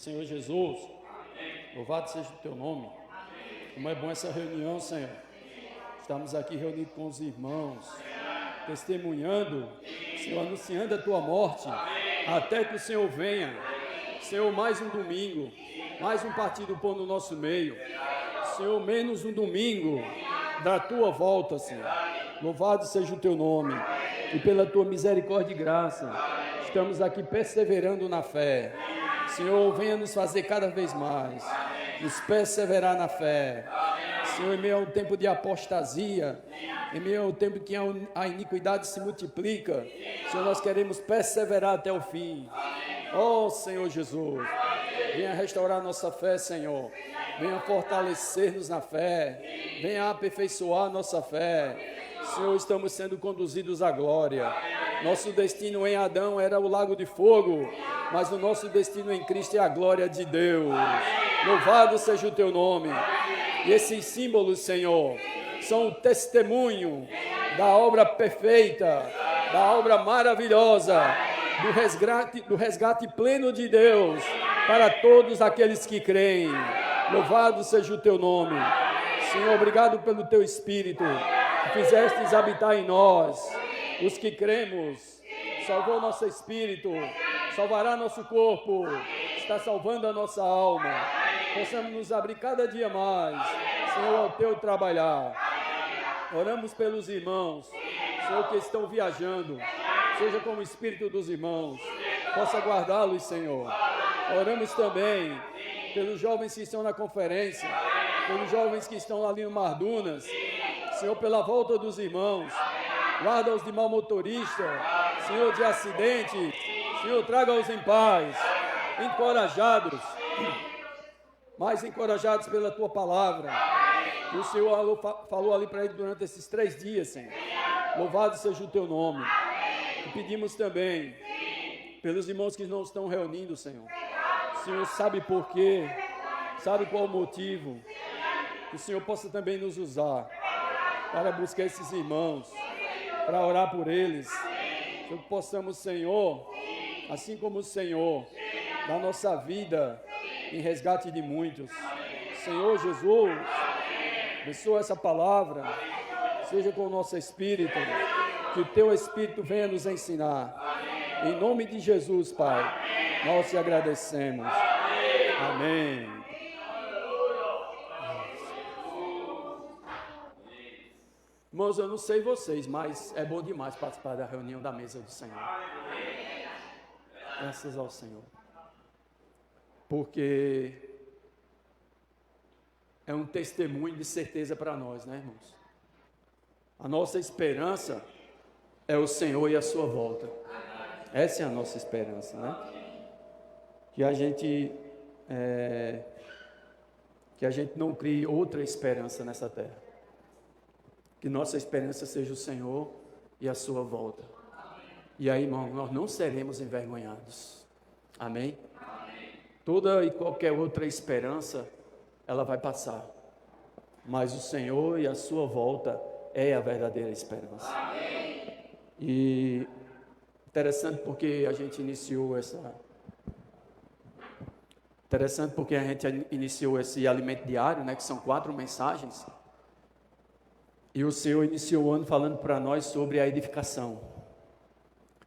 Senhor Jesus. Louvado seja o teu nome. Como é bom essa reunião, Senhor. Estamos aqui reunidos com os irmãos, testemunhando, Senhor, anunciando a tua morte, até que o Senhor venha. Senhor, mais um domingo, mais um partido do pão no nosso meio. Senhor, menos um domingo da tua volta, Senhor. Louvado seja o teu nome. E pela tua misericórdia e graça, estamos aqui perseverando na fé. Senhor, venha nos fazer cada vez mais, nos perseverar na fé. Senhor, em meio ao tempo de apostasia, em meio ao tempo que a iniquidade se multiplica, Senhor, nós queremos perseverar até o fim. Ó Senhor Jesus, venha restaurar nossa fé, Senhor. Venha fortalecer-nos na fé. Venha aperfeiçoar nossa fé. Senhor, estamos sendo conduzidos à glória. Nosso destino em Adão era o lago de fogo, mas o nosso destino em Cristo é a glória de Deus. Louvado seja o teu nome. E esses símbolos, Senhor, são o testemunho da obra perfeita, da obra maravilhosa, do resgate pleno de Deus para todos aqueles que creem. Louvado seja o teu nome. Senhor, obrigado pelo teu Espírito, que fizestes habitar em nós, os que cremos. Salvou nosso espírito, salvará nosso corpo, está salvando a nossa alma. Possamos nos abrir cada dia mais, Senhor, ao teu trabalhar. Oramos pelos irmãos, Senhor, que estão viajando, seja como o espírito dos irmãos, possa guardá-los, Senhor. Oramos também pelos jovens que estão na conferência, pelos jovens que estão ali no Mardunas, Senhor, pela volta dos irmãos. Guarda-os de mau motorista, Senhor, de acidente. Senhor, traga-os em paz, encorajados, mais encorajados pela tua palavra. E o Senhor falou ali para ele durante esses 3 dias, Senhor. Louvado seja o teu nome. E pedimos também pelos irmãos que não estão reunindo, Senhor. O Senhor sabe por quê, sabe qual o motivo. Que o Senhor possa também nos usar para buscar esses irmãos, para orar por eles. Que possamos, Senhor, assim como o Senhor, na nossa vida, em resgate de muitos. Senhor Jesus, abençoa essa palavra, seja com o nosso espírito, que o teu Espírito venha nos ensinar. Em nome de Jesus, Pai, nós te agradecemos. Amém. Irmãos, eu não sei vocês, mas é bom demais participar da reunião da mesa do Senhor. Graças ao Senhor. Porque é um testemunho de certeza para nós, né, irmãos? A nossa esperança é o Senhor e a sua volta. Essa é a nossa esperança, né? Que a gente não crie outra esperança nessa terra. Que nossa esperança seja o Senhor e a sua volta. E aí, irmão, nós não seremos envergonhados. Amém? Toda e qualquer outra esperança, ela vai passar. Mas o Senhor e a sua volta é a verdadeira esperança. E interessante porque a gente iniciou esse alimento diário, né, que são 4 mensagens. E o Senhor iniciou o ano falando para nós sobre a edificação.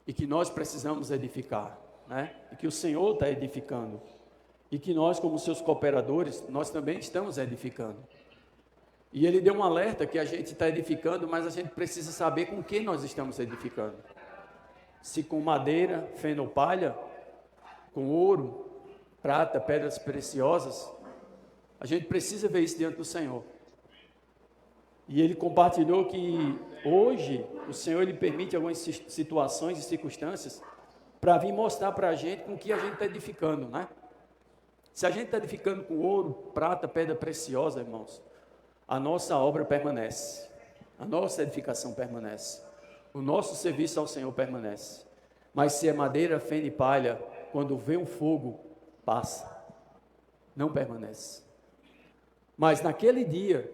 E que nós precisamos edificar, né? E que o Senhor está edificando. E que nós, como seus cooperadores, nós também estamos edificando. E Ele deu um alerta que a gente está edificando, mas a gente precisa saber com que nós estamos edificando. Se com madeira, feno ou palha, com ouro, prata, pedras preciosas, a gente precisa ver isso diante do Senhor. E ele compartilhou que hoje o Senhor ele permite algumas situações e circunstâncias para vir mostrar para a gente com que a gente está edificando, né? Se a gente está edificando com ouro, prata, pedra preciosa, irmãos, a nossa obra permanece, a nossa edificação permanece, o nosso serviço ao Senhor permanece. Mas se é madeira, feno e palha, quando vem um fogo, passa, não permanece. Mas naquele dia,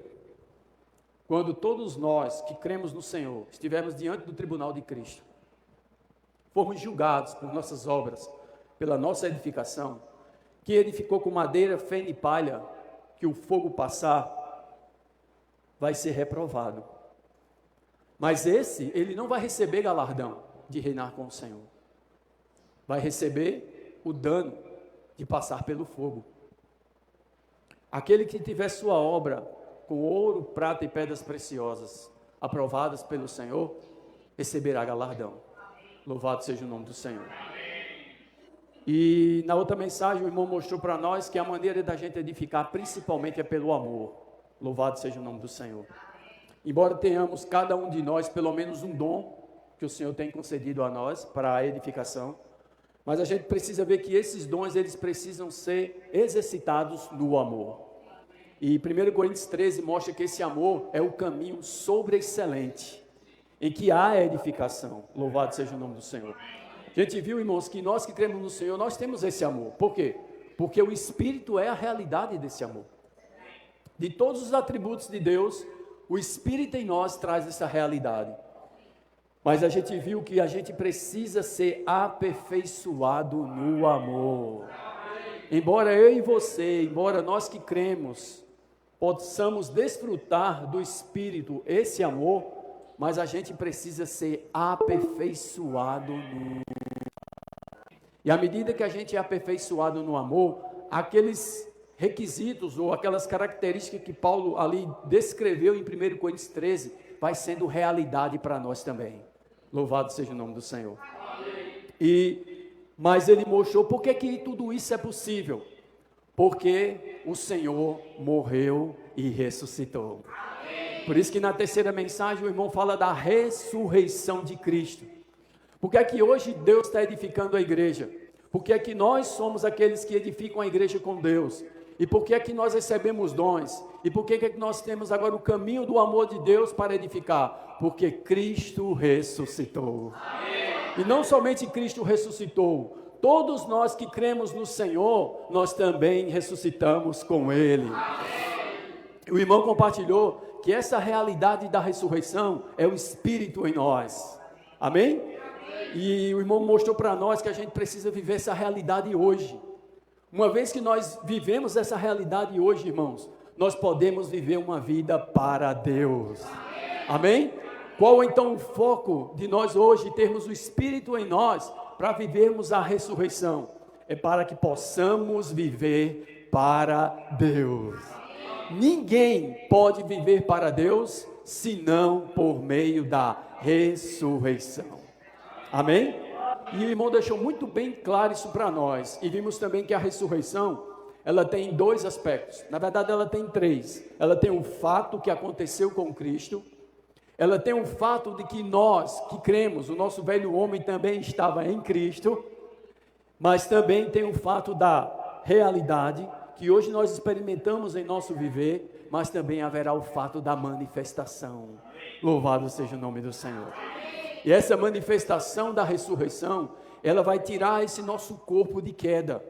quando todos nós que cremos no Senhor estivermos diante do tribunal de Cristo, formos julgados por nossas obras, pela nossa edificação, que edificou com madeira, feno e palha, que o fogo passar, vai ser reprovado. Mas esse, ele não vai receber galardão de reinar com o Senhor. Vai receber o dano de passar pelo fogo. Aquele que tiver sua obra com ouro, prata e pedras preciosas, aprovadas pelo Senhor, receberá galardão. Louvado seja o nome do Senhor. E na outra mensagem o irmão mostrou para nós que a maneira da gente edificar principalmente é pelo amor. Louvado seja o nome do Senhor. Embora tenhamos cada um de nós pelo menos um dom que o Senhor tem concedido a nós para a edificação, mas a gente precisa ver que esses dons eles precisam ser exercitados no amor. E 1 Coríntios 13 mostra que esse amor é o caminho sobreexcelente em que há edificação. Louvado seja o nome do Senhor. A gente viu, irmãos, que nós que cremos no Senhor, nós temos esse amor. Por quê? Porque o Espírito é a realidade desse amor. De todos os atributos de Deus, o Espírito em nós traz essa realidade. Mas a gente viu que a gente precisa ser aperfeiçoado no amor. Embora eu e você, embora nós que cremos, possamos desfrutar do Espírito, esse amor, mas a gente precisa ser aperfeiçoado no... E à medida que a gente é aperfeiçoado no amor, aqueles requisitos ou aquelas características que Paulo ali descreveu em 1 Coríntios 13, vai sendo realidade para nós também. Louvado seja o nome do Senhor. Mas ele mostrou por que tudo isso é possível. Porque o Senhor morreu e ressuscitou. Por isso que na terceira mensagem o irmão fala da ressurreição de Cristo. Por que é que hoje Deus está edificando a igreja? Por que é que nós somos aqueles que edificam a igreja com Deus? E por que é que nós recebemos dons? E por que é que nós temos agora o caminho do amor de Deus para edificar? Porque Cristo ressuscitou. Amém. E não somente Cristo ressuscitou, todos nós que cremos no Senhor, nós também ressuscitamos com Ele. Amém. O irmão compartilhou que essa realidade da ressurreição é o Espírito em nós. Amém? E o irmão mostrou para nós que a gente precisa viver essa realidade hoje. Uma vez que nós vivemos essa realidade hoje, irmãos, nós podemos viver uma vida para Deus. Amém? Qual então o foco de nós hoje termos o Espírito em nós para vivermos a ressurreição? É para que possamos viver para Deus. Ninguém pode viver para Deus senão por meio da ressurreição. Amém? E o irmão deixou muito bem claro isso para nós. E vimos também que a ressurreição, ela tem dois aspectos. Na verdade, ela tem três. Ela tem o fato que aconteceu com Cristo. Ela tem o fato de que nós, que cremos, o nosso velho homem também estava em Cristo. Mas também tem o fato da realidade, que hoje nós experimentamos em nosso viver. Mas também haverá o fato da manifestação. Louvado seja o nome do Senhor. E essa manifestação da ressurreição, ela vai tirar esse nosso corpo de queda,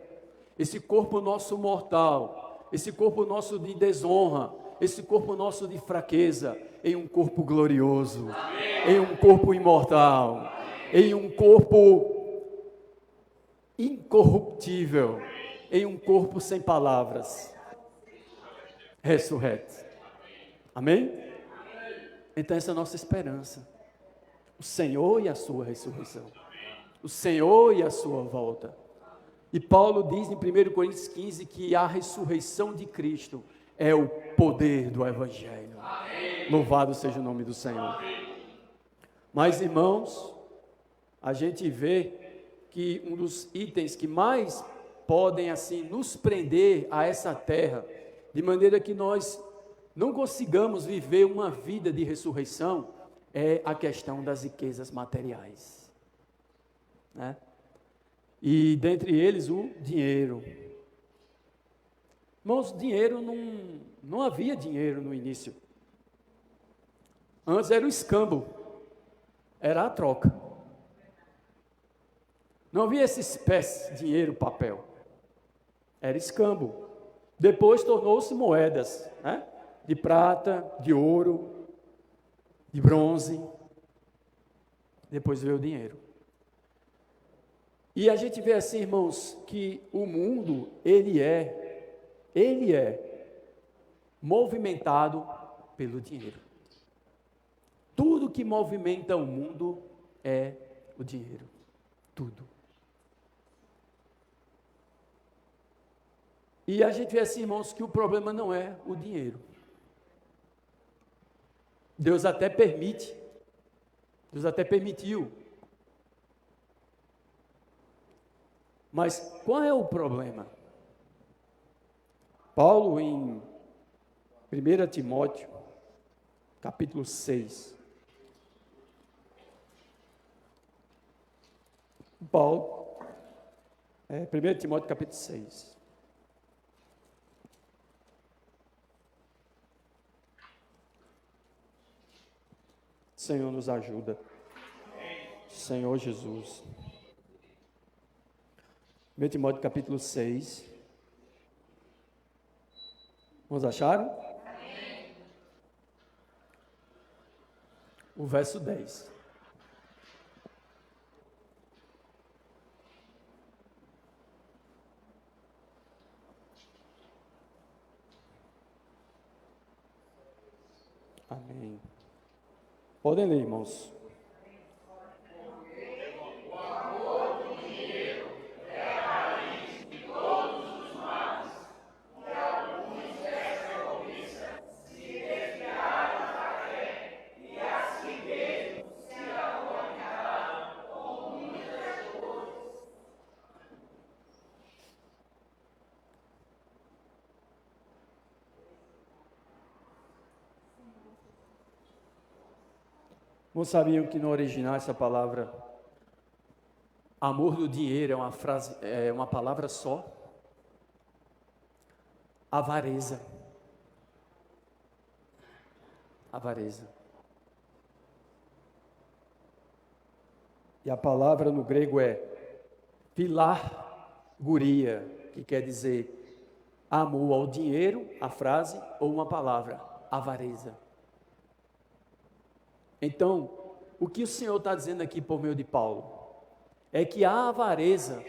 esse corpo nosso mortal, esse corpo nosso de desonra, esse corpo nosso de fraqueza, em um corpo glorioso, em um corpo imortal, em um corpo incorruptível, em um corpo sem palavras, ressurreto. Amém? Então essa é a nossa esperança. O Senhor e a sua ressurreição. O Senhor e a sua volta. E Paulo diz em 1 Coríntios 15 que a ressurreição de Cristo é o poder do Evangelho. Amém. Louvado seja o nome do Senhor. Mas, irmãos, a gente vê que um dos itens que mais podem assim nos prender a essa terra, de maneira que nós não consigamos viver uma vida de ressurreição, é a questão das riquezas materiais, né? E dentre eles o dinheiro. Irmãos, dinheiro não havia dinheiro no início. Antes era o escambo, era a troca. Não havia essa espécie de dinheiro, papel. Era escambo. Depois tornou-se moedas, né? De prata, de ouro, de bronze, depois veio o dinheiro. E a gente vê assim, irmãos, que o mundo, ele é movimentado pelo dinheiro. Tudo que movimenta o mundo é o dinheiro. Tudo. E a gente vê assim, irmãos, que o problema não é o dinheiro. Deus até permitiu. Mas qual é o problema? Paulo, em 1 Timóteo, capítulo 6. Paulo, 1 Timóteo, capítulo 6. Senhor, nos ajuda. Senhor Jesus. 1 Timóteo, capítulo 6. Vamos achar? O verso 10. Amém. Podem ler, irmãos. Não sabiam que no original essa palavra amor do dinheiro é uma palavra só? Avareza. Avareza. E a palavra no grego é philarguria, que quer dizer amor ao dinheiro, a frase, ou uma palavra, avareza. Então, o que o Senhor está dizendo aqui por meio de Paulo? É que a avareza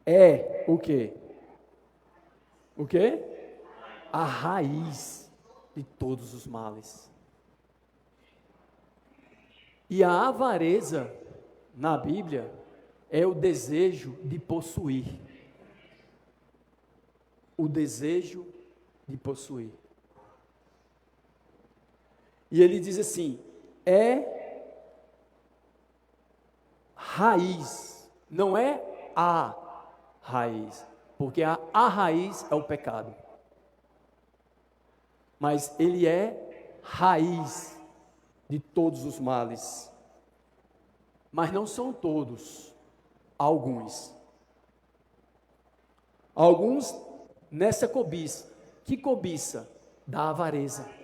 é o quê? O quê? A raiz de todos os males. E a avareza, na Bíblia, é o desejo de possuir. O desejo de possuir. E ele diz assim, é raiz, não é a raiz, porque a raiz é o pecado. Mas ele é raiz de todos os males. Mas não são todos, alguns. Alguns nessa cobiça. Que cobiça? Da avareza.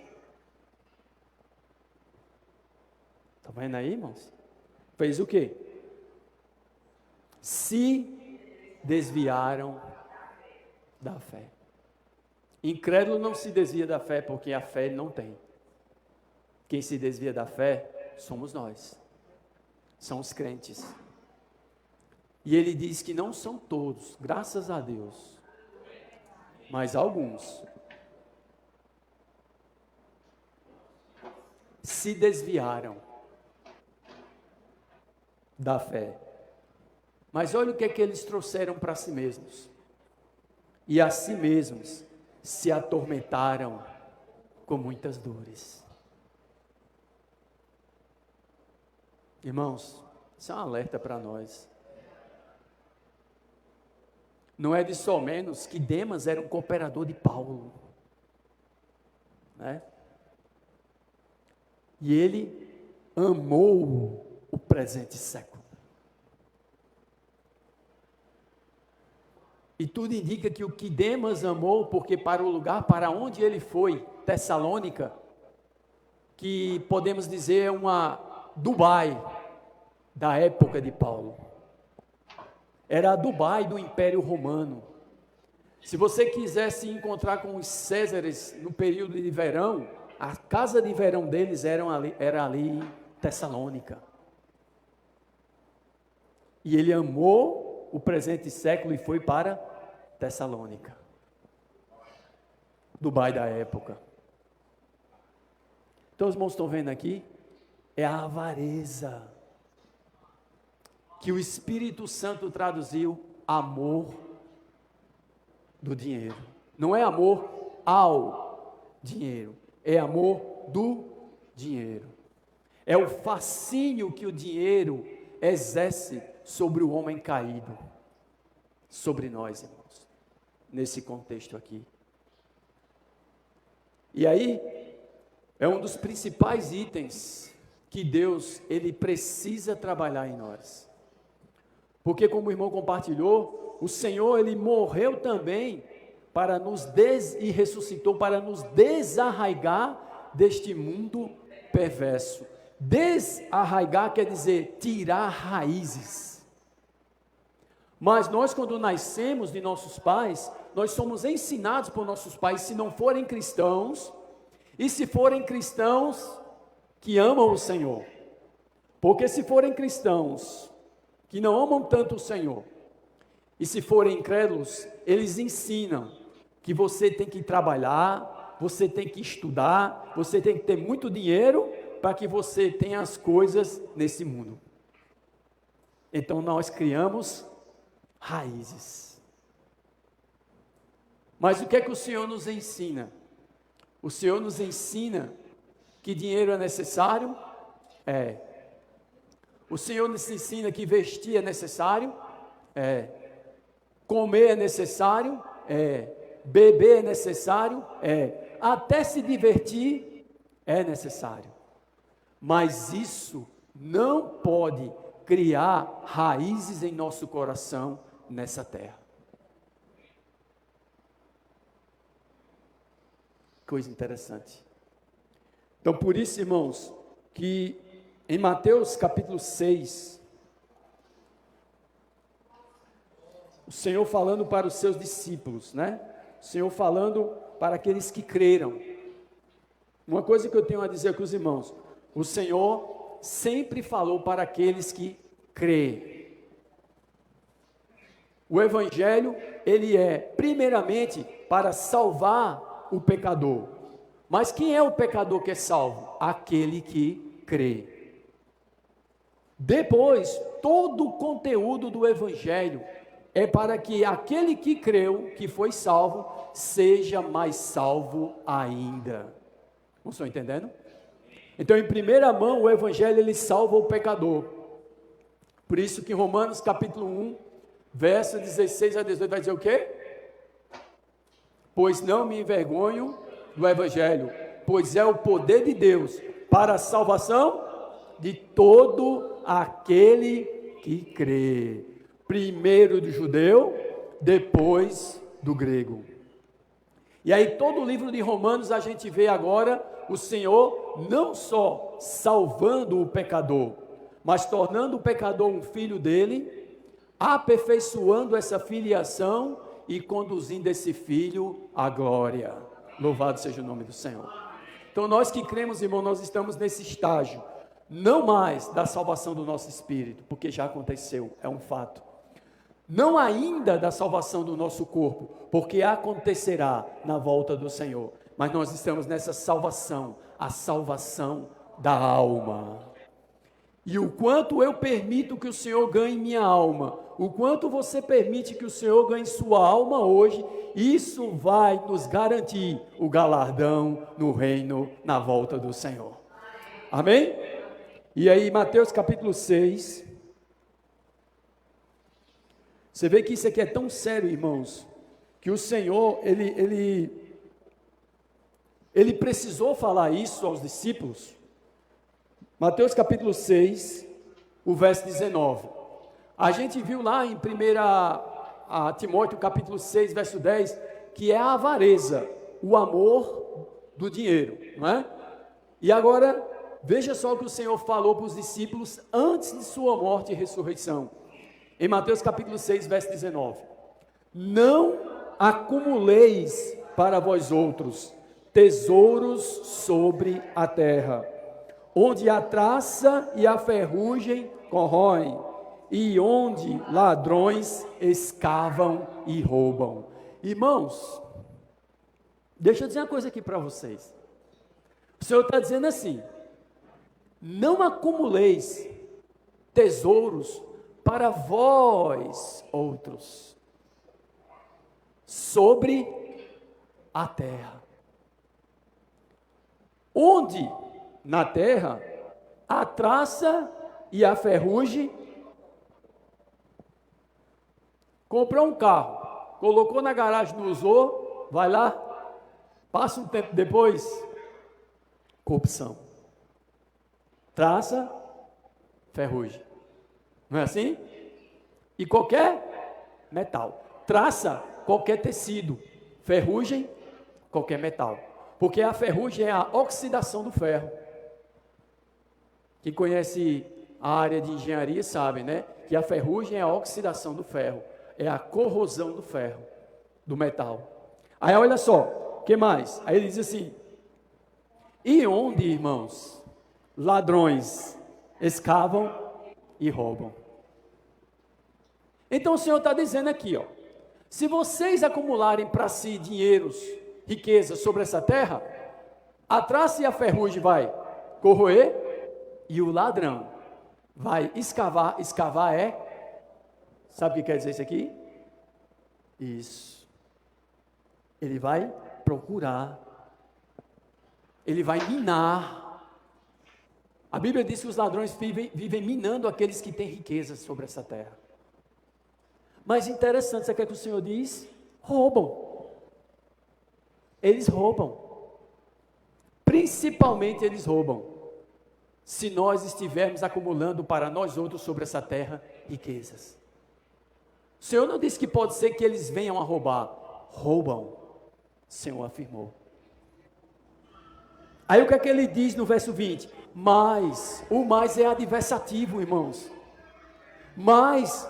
Está vendo aí, irmãos? Fez o quê? Se desviaram da fé. Incrédulo não se desvia da fé porque a fé não tem. Quem se desvia da fé somos nós. São os crentes. E ele diz que não são todos, graças a Deus, mas alguns se desviaram da fé. Mas olha o que é que eles trouxeram para si mesmos. E a si mesmos se atormentaram com muitas dores. Irmãos, isso é um alerta para nós. Não é de só menos que Demas era um cooperador de Paulo, né? E ele amou o presente século. E tudo indica que o que Demas amou, porque para o lugar para onde ele foi, Tessalônica, que podemos dizer é uma Dubai da época de Paulo. Era a Dubai do Império Romano. Se você quisesse encontrar com os Césares no período de verão, a casa de verão deles era ali em Tessalônica. E ele amou o presente século e foi para Tessalônica, Dubai da época. Então os irmãos estão vendo aqui, é a avareza, que o Espírito Santo traduziu amor do dinheiro. Não é amor ao dinheiro, é amor do dinheiro. É o fascínio que o dinheiro exerce sobre o homem caído, sobre nós, irmãos, nesse contexto aqui. E aí, é um dos principais itens que Deus, ele precisa trabalhar em nós. Porque como o irmão compartilhou, o Senhor, ele morreu também para e ressuscitou para nos desarraigar deste mundo perverso. Desarraigar quer dizer tirar raízes. Mas nós, quando nascemos de nossos pais, nós somos ensinados por nossos pais, se não forem cristãos, e se forem cristãos que amam o Senhor. Porque se forem cristãos que não amam tanto o Senhor, e se forem incrédulos, eles ensinam que você tem que trabalhar, você tem que estudar, você tem que ter muito dinheiro para que você tenha as coisas nesse mundo. Então nós criamos raízes. Mas o que é que o Senhor nos ensina? O Senhor nos ensina que dinheiro é necessário? É. O Senhor nos ensina que vestir é necessário? É. Comer é necessário? É. Beber é necessário? É. Até se divertir é necessário. Mas isso não pode criar raízes em nosso coração nessa terra. Coisa interessante. Então, por isso, irmãos, que em Mateus capítulo 6, o Senhor falando para os seus discípulos, né? O Senhor falando para aqueles que creram. Uma coisa que eu tenho a dizer com os irmãos, o Senhor sempre falou para aqueles que creem. O Evangelho, ele é primeiramente para salvar o pecador. Mas quem é o pecador que é salvo? Aquele que crê. Depois, todo o conteúdo do Evangelho é para que aquele que creu, que foi salvo, seja mais salvo ainda. Não estão entendendo? Então, em primeira mão, o Evangelho, ele salva o pecador. Por isso que em Romanos capítulo 1, verso 16 a 18, vai dizer o quê? Pois não me envergonho do Evangelho, pois é o poder de Deus para a salvação de todo aquele que crê. Primeiro do judeu, depois do grego. E aí todo o livro de Romanos a gente vê agora o Senhor não só salvando o pecador, mas tornando o pecador um filho dele, aperfeiçoando essa filiação e conduzindo esse filho à glória. Louvado seja o nome do Senhor. Então nós que cremos, irmão, nós estamos nesse estágio, não mais da salvação do nosso espírito, porque já aconteceu, é um fato. Não ainda da salvação do nosso corpo, porque acontecerá na volta do Senhor. Mas nós estamos nessa salvação, a salvação da alma. E o quanto eu permito que o Senhor ganhe minha alma, o quanto você permite que o Senhor ganhe sua alma hoje, isso vai nos garantir o galardão no reino, na volta do Senhor. Amém? E aí, Mateus capítulo 6. Você vê que isso aqui é tão sério, irmãos, que o Senhor, ele precisou falar isso aos discípulos. Mateus capítulo 6, o verso 19. A gente viu lá em 1 Timóteo capítulo 6, verso 10, que é a avareza, o amor do dinheiro, não é? E agora, veja só o que o Senhor falou para os discípulos antes de sua morte e ressurreição. Em Mateus capítulo 6, verso 19. Não acumuleis para vós outros tesouros sobre a terra, onde a traça e a ferrugem corroem, e onde ladrões escavam e roubam. Irmãos, deixa eu dizer uma coisa aqui para vocês. O Senhor está dizendo assim: não acumuleis tesouros para vós outros sobre a terra, onde na terra a traça e a ferrugem. Comprou um carro, colocou na garagem, não usou, vai lá, passa um tempo depois, corrupção, traça, ferrugem, não é assim? E qualquer metal, traça, qualquer tecido, ferrugem, qualquer metal, porque a ferrugem é a oxidação do ferro. Quem conhece a área de engenharia sabe, né? Que a ferrugem é a oxidação do ferro, é a corrosão do ferro, do metal. Aí olha só, o que mais? Aí ele diz assim: e onde, irmãos, ladrões escavam e roubam. Então o Senhor está dizendo aqui, ó, se vocês acumularem para si dinheiros, riquezas sobre essa terra, a traça e a ferrugem vai corroer e o ladrão vai escavar. Escavar sabe o que quer dizer isso aqui? Isso. Ele vai procurar. Ele vai minar. A Bíblia diz que os ladrões vivem minando aqueles que têm riquezas sobre essa terra. Mas interessante, sabe o que o Senhor diz? Roubam. Eles roubam. Principalmente eles roubam. Se nós estivermos acumulando para nós outros sobre essa terra riquezas. O Senhor não disse que pode ser que eles venham a roubar. Roubam. O Senhor afirmou. Aí o que é que ele diz no verso 20? Mas, o mais é adversativo, irmãos. Mas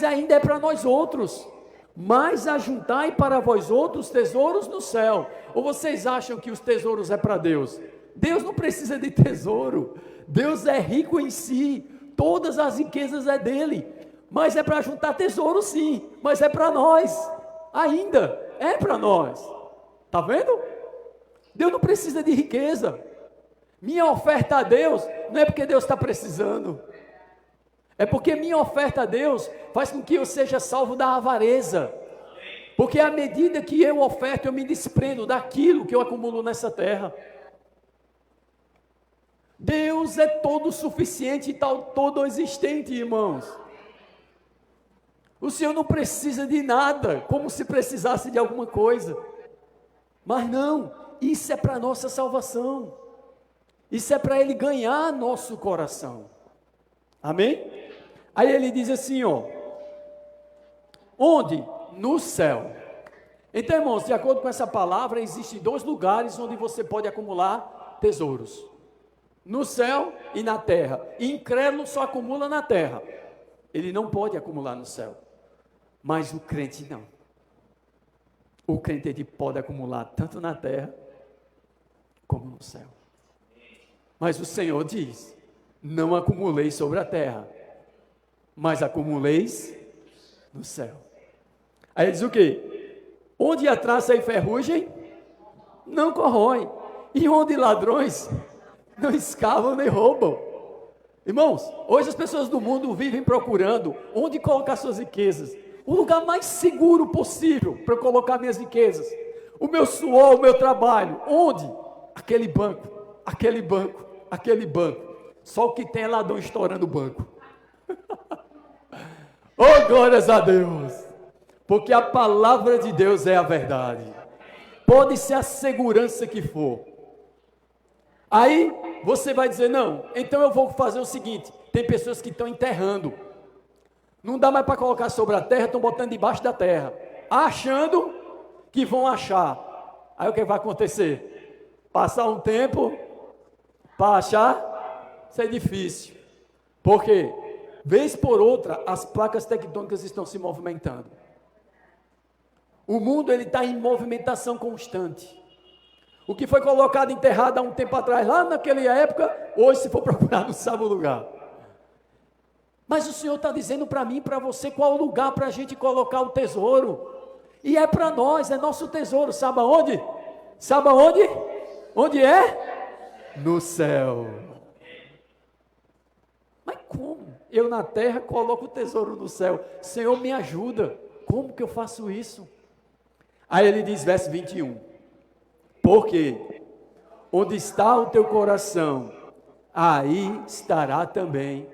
ainda é para nós outros. Mas ajuntai para vós outros tesouros no céu. Ou vocês acham que os tesouros é para Deus? Deus não precisa de tesouro. Deus é rico em si. Todas as riquezas é dele. Mas é para juntar tesouro sim. Mas é para nós. Ainda é para nós. Está vendo? Deus não precisa de riqueza. Minha oferta a Deus não é porque Deus está precisando. É porque minha oferta a Deus faz com que eu seja salvo da avareza. Porque à medida que eu oferto, eu me desprendo daquilo que eu acumulo nessa terra. Deus é todo suficiente e todo existente, irmãos. O Senhor não precisa de nada, como se precisasse de alguma coisa. Mas não, isso é para nossa salvação. Isso é para Ele ganhar nosso coração. Amém? Aí ele diz assim, ó. Onde? No céu. Então, irmãos, de acordo com essa palavra, existem dois lugares onde você pode acumular tesouros. No céu e na terra. Incrédulo só acumula na terra. Ele não pode acumular no céu. Mas o crente não. O crente ele pode acumular tanto na terra como no céu. Mas o Senhor diz: não acumuleis sobre a terra, mas acumuleis no céu. Aí ele diz o quê? Onde a traça e ferrugem não corrói, e onde ladrões não escavam nem roubam. Irmãos, hoje as pessoas do mundo vivem procurando onde colocar suas riquezas. O lugar mais seguro possível para eu colocar minhas riquezas. O meu suor, o meu trabalho. Onde? Aquele banco, aquele banco, aquele banco. Só o que tem é ladrão estourando o banco. Oh, glórias a Deus. Porque a palavra de Deus é a verdade. Pode ser a segurança que for. Aí você vai dizer, não, então eu vou fazer o seguinte. Tem pessoas que estão enterrando. Não dá mais para colocar sobre a terra, estão botando debaixo da terra. Achando que vão achar. Aí o que vai acontecer? Passar um tempo para achar, isso é difícil. Por quê? Vez por outra, as placas tectônicas estão se movimentando. O mundo ele está em movimentação constante. O que foi colocado enterrado há um tempo atrás, lá naquela época, hoje se for procurar não sabe o lugar. Mas o Senhor está dizendo para mim e para você qual o lugar para a gente colocar o tesouro. E é para nós, é nosso tesouro. Sabe aonde? Sabe aonde? Onde é? No céu. Mas como? Eu na terra coloco o tesouro no céu. Senhor, me ajuda. Como que eu faço isso? Aí ele diz, verso 21. Porque onde está o teu coração, aí estará também.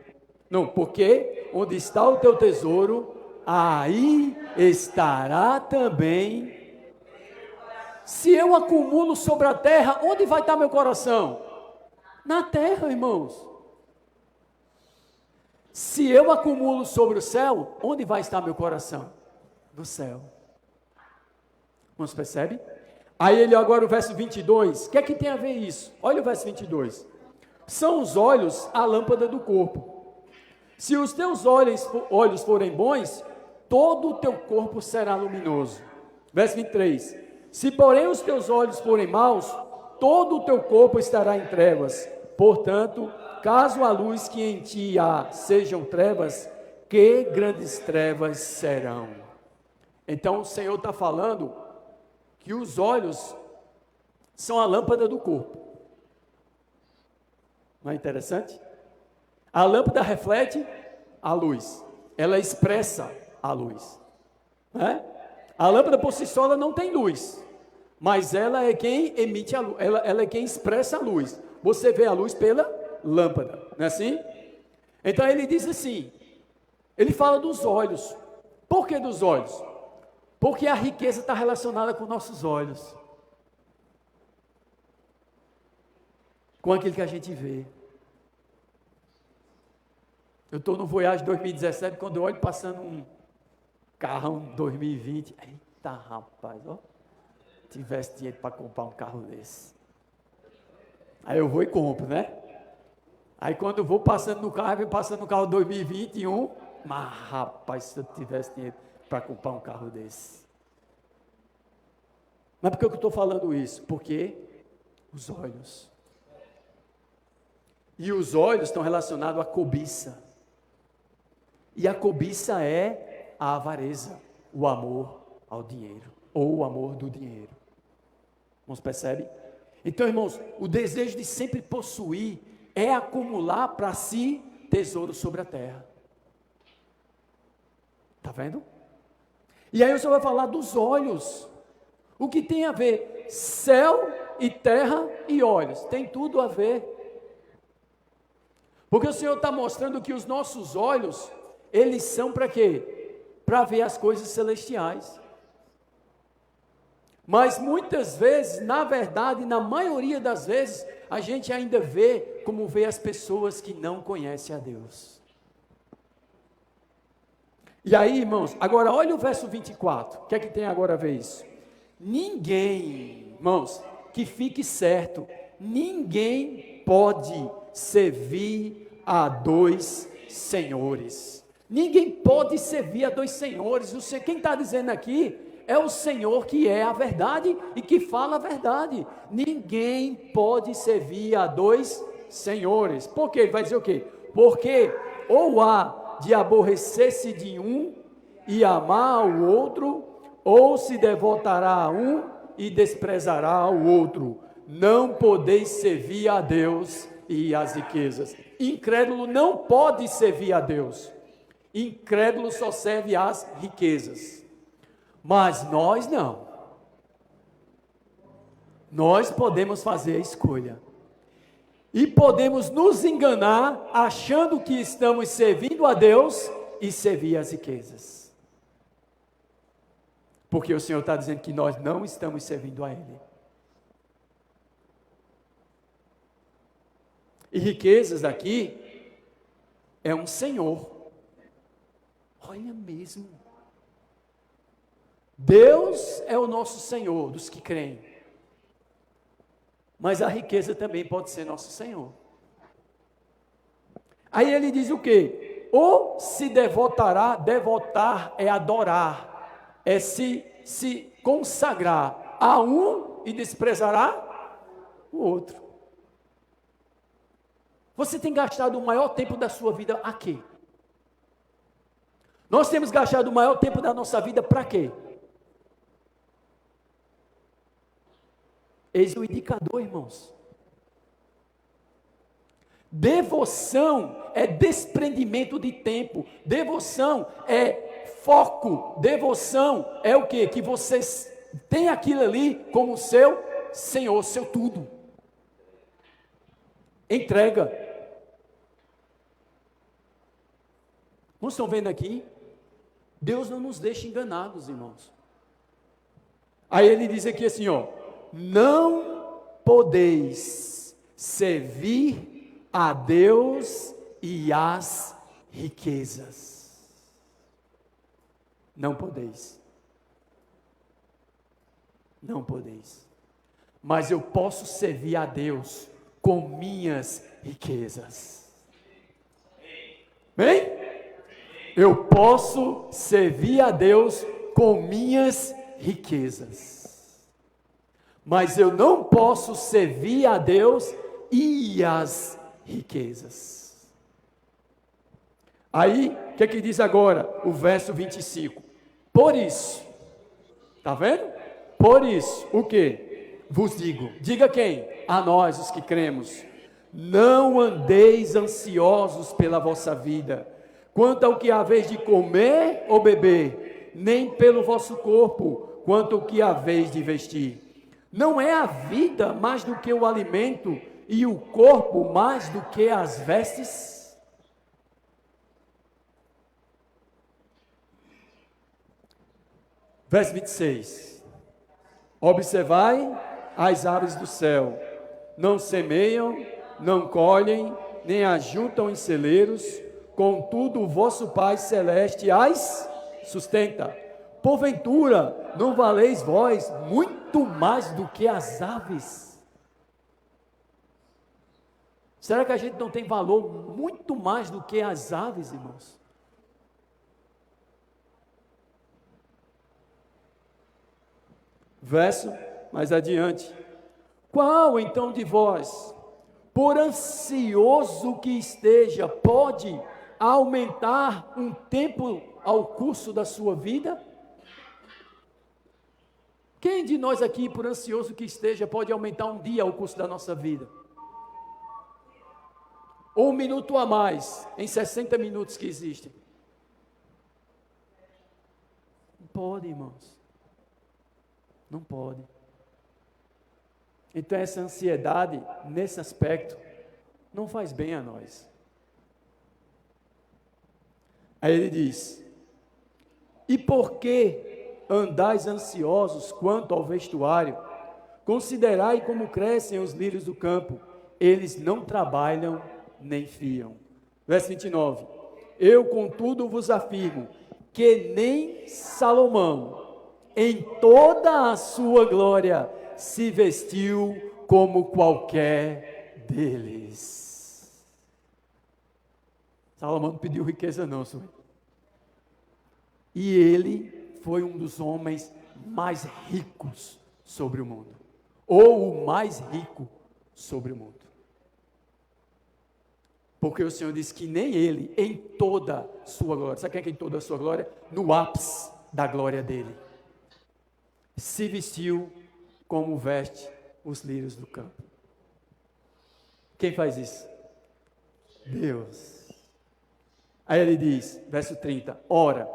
Não, porque onde está o teu tesouro, aí estará também. Se eu acumulo sobre a terra, onde vai estar meu coração? Na terra, irmãos. Se eu acumulo sobre o céu, onde vai estar meu coração? No céu. Irmãos, percebe? Aí ele agora o verso 22, o que é que tem a ver isso? Olha o verso 22. São os olhos a lâmpada do corpo. Se os teus olhos forem bons, todo o teu corpo será luminoso. Verso 23. Se porém os teus olhos forem maus, todo o teu corpo estará em trevas. Portanto, caso a luz que em ti há sejam trevas, que grandes trevas serão. Então o Senhor está falando que os olhos são a lâmpada do corpo. Não é interessante? A lâmpada reflete a luz, ela expressa a luz. Né? A lâmpada por si só ela não tem luz, mas ela é quem emite a luz, ela é quem expressa a luz. Você vê a luz pela lâmpada, não é assim? Então ele diz assim, ele fala dos olhos. Por que dos olhos? Porque a riqueza está relacionada com nossos olhos, com aquilo que a gente vê. Eu estou no Voyage 2017, quando eu olho passando um carrão 2020, eita rapaz, ó, tivesse dinheiro para comprar um carro desse. Aí eu vou e compro, né? Aí quando eu vou passando no carro, eu venho passando no carro 2021, mas rapaz, se eu tivesse dinheiro para comprar um carro desse. Mas por que eu estou falando isso? Porque os olhos. E os olhos estão relacionados à cobiça. E a cobiça é a avareza, o amor ao dinheiro, ou o amor do dinheiro. Irmãos, percebe? Então, irmãos, o desejo de sempre possuir é acumular para si tesouro sobre a terra. Está vendo? E aí o Senhor vai falar dos olhos. O que tem a ver céu e terra e olhos? Tem tudo a ver. Porque o Senhor está mostrando que os nossos olhos, eles são para quê? Para ver as coisas celestiais. Mas muitas vezes, na verdade, na maioria das vezes, a gente ainda vê como vê as pessoas que não conhecem a Deus. E aí, irmãos, agora olha o verso 24, o que é que tem agora a ver isso? Ninguém, irmãos, que fique certo, ninguém pode servir a dois senhores. Ninguém pode servir a dois senhores. Quem está dizendo aqui é o Senhor que é a verdade e que fala a verdade. Ninguém pode servir a dois senhores. Por quê? Ele vai dizer o quê? Porque ou há de aborrecer-se de um e amar o outro, ou se devotará a um e desprezará o outro. Não podeis servir a Deus e às riquezas. Incrédulo não pode servir a Deus. Incrédulo só serve às riquezas. Mas nós não. Nós podemos fazer a escolha. E podemos nos enganar achando que estamos servindo a Deus e servir as riquezas. Porque o Senhor está dizendo que nós não estamos servindo a Ele. E riquezas aqui é um Senhor. Olha mesmo. Deus é o nosso Senhor dos que creem. Mas a riqueza também pode ser nosso Senhor. Aí ele diz o quê? Ou se devotará, devotar é adorar, é se consagrar a um e desprezará o outro. Você tem gastado o maior tempo da sua vida a quê? Nós temos gastado o maior tempo da nossa vida para quê? Eis o indicador, irmãos. Devoção é desprendimento de tempo. Devoção é foco. Devoção é o quê? Que você tem aquilo ali como seu Senhor, seu tudo. Entrega. Vocês estão vendo aqui? Deus não nos deixa enganados, irmãos. Aí ele diz aqui assim, ó: não podeis servir a Deus e as riquezas. Não podeis. Não podeis. Mas eu posso servir a Deus com minhas riquezas. Bem? Eu posso servir a Deus com minhas riquezas. Mas eu não posso servir a Deus e as riquezas. Aí, o que é que diz agora? O verso 25. Por isso, está vendo? Por isso, o que? Vos digo. Diga quem? A nós, os que cremos. Não andeis ansiosos pela vossa vida, quanto ao que haveis de comer ou beber, nem pelo vosso corpo, quanto ao que haveis de vestir. Não é a vida mais do que o alimento, e o corpo mais do que as vestes? Verso 26. Observai as aves do céu, não semeiam, não colhem, nem ajuntam em celeiros, contudo o vosso Pai Celeste as sustenta. Porventura, não valeis vós muito mais do que as aves? Será que a gente não tem valor muito mais do que as aves, irmãos? Verso mais adiante. Qual então de vós, por ansioso que esteja, pode aumentar um tempo ao curso da sua vida? Quem de nós aqui, por ansioso que esteja, pode aumentar um dia ao curso da nossa vida? Ou um minuto a mais, em 60 minutos que existem? Não pode, irmãos. Não pode. Então essa ansiedade, nesse aspecto, não faz bem a nós. Aí ele diz: e por que andais ansiosos quanto ao vestuário? Considerai como crescem os lírios do campo, eles não trabalham nem fiam. Verso 29. Eu, contudo, vos afirmo que nem Salomão, em toda a sua glória, se vestiu como qualquer deles. Salomão não pediu riqueza não, senhor. E ele foi um dos homens mais ricos sobre o mundo. Ou o mais rico sobre o mundo. Porque o Senhor disse que nem ele, em toda a sua glória, sabe quem é que em toda a sua glória? No ápice da glória dele, se vestiu como veste os lírios do campo. Quem faz isso? Deus. Aí ele diz, verso 30, ora,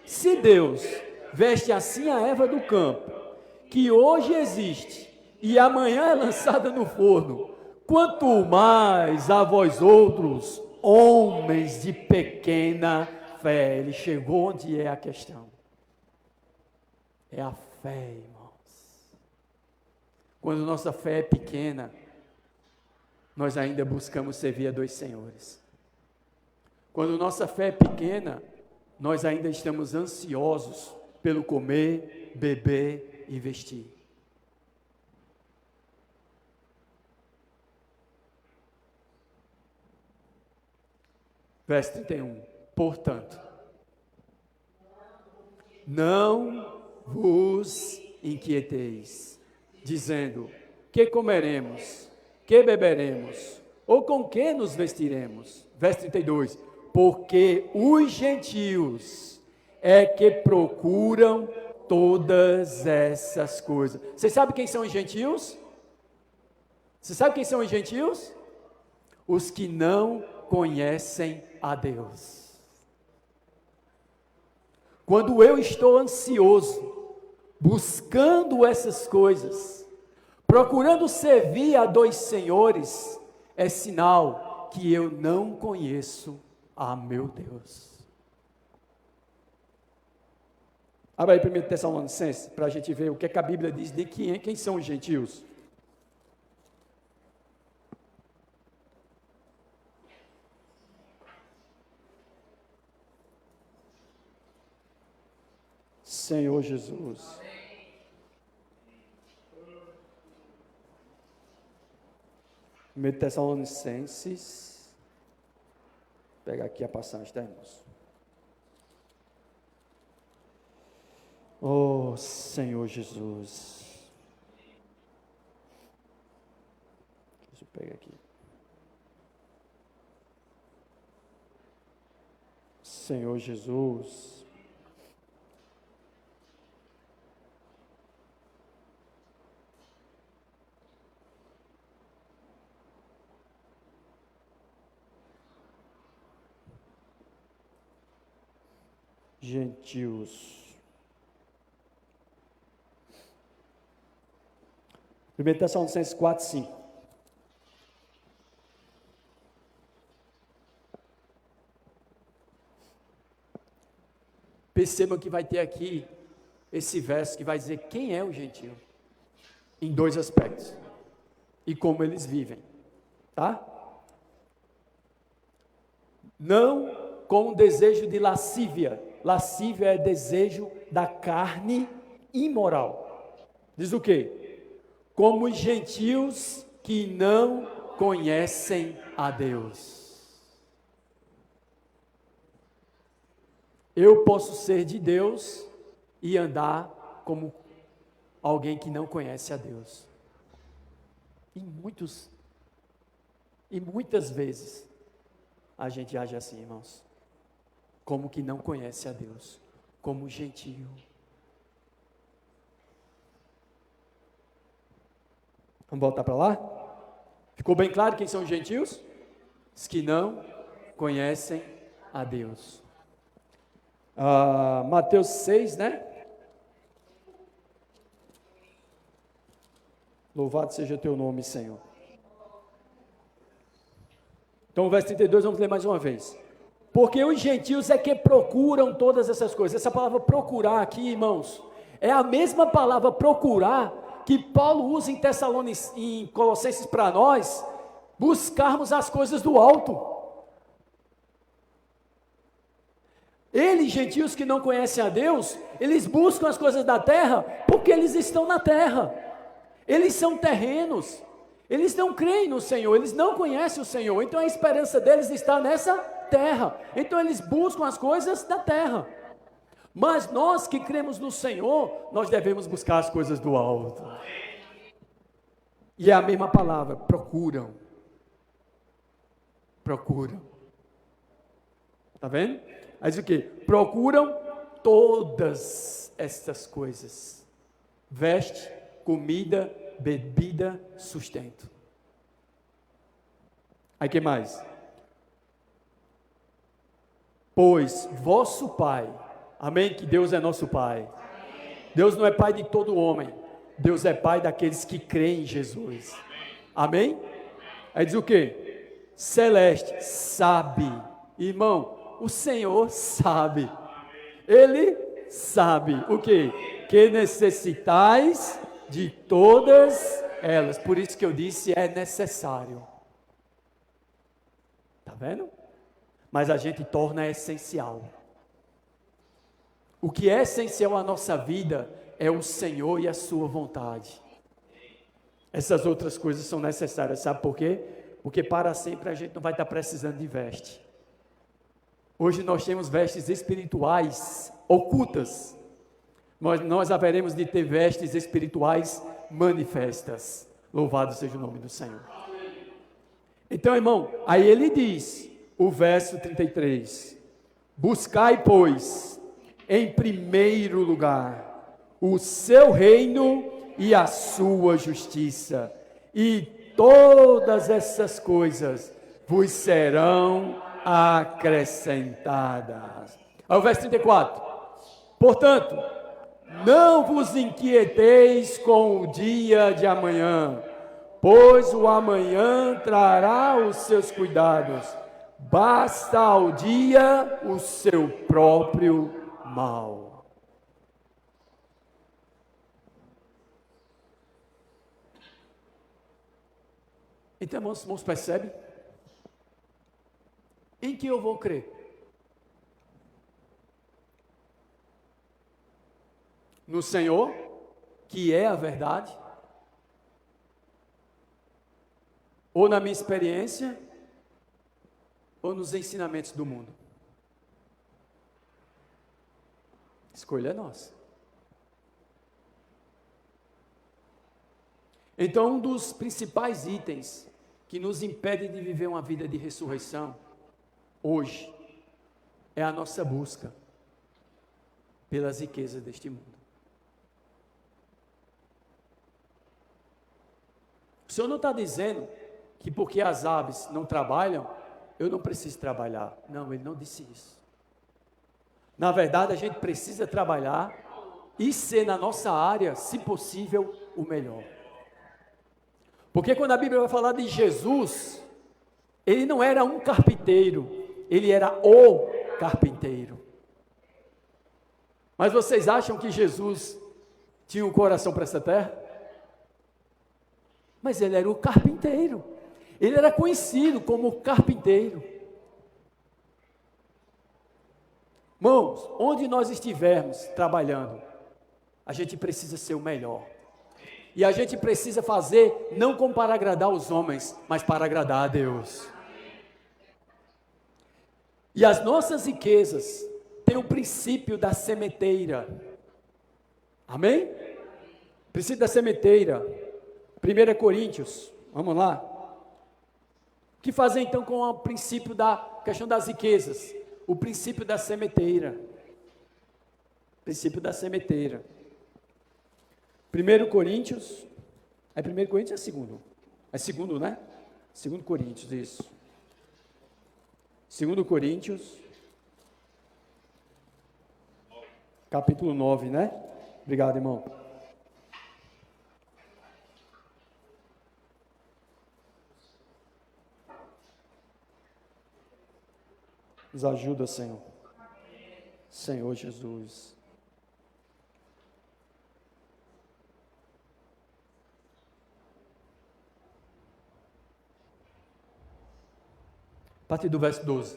se Deus veste assim a erva do campo, que hoje existe e amanhã é lançada no forno, quanto mais a vós outros, homens de pequena fé. Ele chegou onde é a questão. É a fé, irmãos. Quando nossa fé é pequena, nós ainda buscamos servir a dois senhores. Quando nossa fé é pequena, nós ainda estamos ansiosos pelo comer, beber e vestir. Verso 31. Portanto, não vos inquieteis, dizendo, que comeremos, que beberemos, ou com que nos vestiremos? Verso 32. porque os gentios é que procuram todas essas coisas. Você sabe quem são os gentios? Você sabe quem são os gentios? Os que não conhecem a Deus. Quando eu estou ansioso, buscando essas coisas, procurando servir a dois senhores, é sinal que eu não conheço a meu Deus. Abra aí 1 Tessalonicenses, para a gente ver o que a Bíblia diz de quem são os gentios. Senhor Jesus. Primeiro Tessalonicenses. Vou pegar aqui a passagem, tá, irmãos? Oh, Senhor Jesus. Deixa eu pegar aqui. Senhor Jesus. Gentios. 1 Tessalonicenses 4, 5. Percebam que vai ter aqui esse verso que vai dizer quem é o gentio, em dois aspectos, e como eles vivem, tá? Não com o desejo de lascívia. Lascívia é desejo da carne imoral. Diz o quê? Como os gentios que não conhecem a Deus. Eu posso ser de Deus e andar como alguém que não conhece a Deus. E muitas vezes a gente age assim, irmãos. Como que não conhece a Deus, como gentio. Vamos voltar para lá? Ficou bem claro quem são os gentios? Os que não conhecem a Deus. Mateus 6, né? Louvado seja teu nome, Senhor. Então, o verso 32, vamos ler mais uma vez. Porque os gentios é que procuram todas essas coisas. Essa palavra procurar aqui, irmãos, é a mesma palavra procurar que Paulo usa em Colossenses para nós, buscarmos as coisas do alto. Eles, gentios que não conhecem a Deus, eles buscam as coisas da terra, porque eles estão na terra. Eles são terrenos. Eles não creem no Senhor, eles não conhecem o Senhor. Então a esperança deles está nessa terra. Então eles buscam as coisas da terra. Mas nós que cremos no Senhor, nós devemos buscar as coisas do alto. E é a mesma palavra, procuram. Procuram. Está vendo? Aí diz o quê? Procuram todas estas coisas. Veste, comida, bebida, sustento. Aí que mais? Pois vosso Pai, amém? Que Deus é nosso Pai. Deus não é Pai de todo homem. Deus é Pai daqueles que creem em Jesus. Amém? Aí diz o quê? Celeste, sabe. Irmão, o Senhor sabe. Ele sabe o quê? Que necessitais de todas elas. Por isso que eu disse, é necessário. Está vendo? Mas a gente torna essencial. O que é essencial à nossa vida é o Senhor e a sua vontade. Essas outras coisas são necessárias, sabe por quê? Porque para sempre a gente não vai estar precisando de veste. Hoje nós temos vestes espirituais ocultas, mas nós haveremos de ter vestes espirituais manifestas. Louvado seja o nome do Senhor. Então, irmão, aí ele diz, o verso 33. Buscai, pois, em primeiro lugar, o seu reino e a sua justiça, e todas essas coisas vos serão acrescentadas. Aí o verso 34. Portanto, não vos inquieteis com o dia de amanhã, pois o amanhã trará os seus cuidados. Basta ao dia o seu próprio mal. Então, irmãos, percebe? Em que eu vou crer? No Senhor, que é a verdade? Ou na minha experiência? Ou nos ensinamentos do mundo? Escolha é nossa. Então, um dos principais itens que nos impede de viver uma vida de ressurreição, hoje, é a nossa busca pelas riquezas deste mundo. O Senhor não está dizendo que porque as aves não trabalham, eu não preciso trabalhar. Não, Ele não disse isso. Na verdade, a gente precisa trabalhar e ser na nossa área, se possível, o melhor. Porque quando a Bíblia vai falar de Jesus, Ele não era um carpinteiro, Ele era o carpinteiro. Mas vocês acham que Jesus tinha um coração para essa terra? Mas Ele era o carpinteiro. Ele era conhecido como carpinteiro. Irmãos, onde nós estivermos trabalhando, a gente precisa ser o melhor. E a gente precisa fazer, não como para agradar os homens, mas para agradar a Deus. E as nossas riquezas têm o princípio da sementeira. Amém? Princípio da sementeira. 1 Coríntios, vamos lá. O que fazer então com o princípio da questão das riquezas? O princípio da sementeira. Princípio da sementeira. 1 Coríntios, é 1 Coríntios ou é segundo? É segundo, né? 2 Coríntios, isso. 2 Coríntios, capítulo 9, né? Obrigado, irmão. Nos ajuda, Senhor. Senhor Jesus. A partir do verso 12.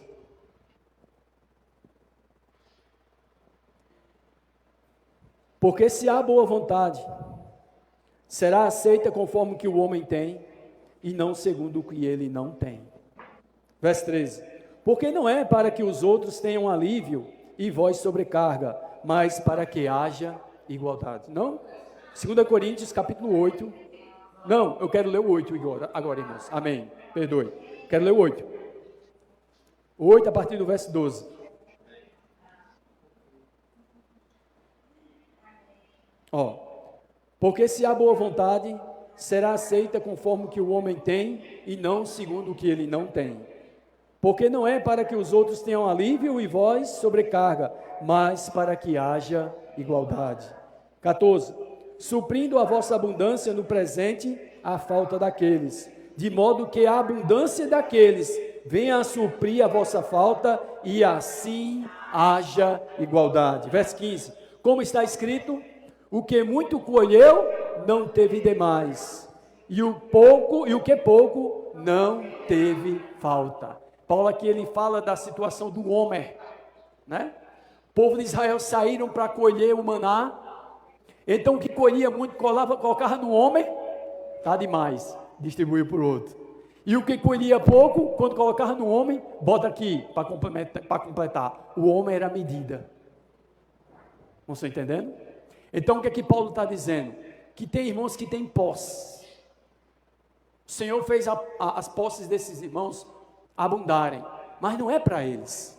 Porque se há boa vontade, será aceita conforme o que o homem tem, e não segundo o que ele não tem. Verso 13. Porque não é para que os outros tenham alívio e vós sobrecarga, mas para que haja igualdade. Não? 2 Coríntios, capítulo 8. Não, eu quero ler o 8 agora, irmãos. Amém. Perdoe. Quero ler o 8. O 8 a partir do verso 12. Porque se há boa vontade, será aceita conforme o que o homem tem, e não segundo o que ele não tem. Porque não é para que os outros tenham alívio e vós sobrecarga, mas para que haja igualdade. 14. Suprindo a vossa abundância no presente, a falta daqueles, de modo que a abundância daqueles venha a suprir a vossa falta, e assim haja igualdade. Verso 15. Como está escrito, o que muito colheu, não teve demais, e o que pouco, não teve falta. Paulo aqui ele fala da situação do Homer, né? O povo de Israel saíram para colher o maná, então o que colhia muito colocava no Homer, tá demais, distribuiu para o outro. E o que colhia pouco, quando colocava no homem, bota aqui para completar. O homem era a medida. Não estão entendendo? Então o que é que Paulo está dizendo? Que tem irmãos que têm posse. O Senhor fez as posses desses irmãos abundarem, mas não é para eles.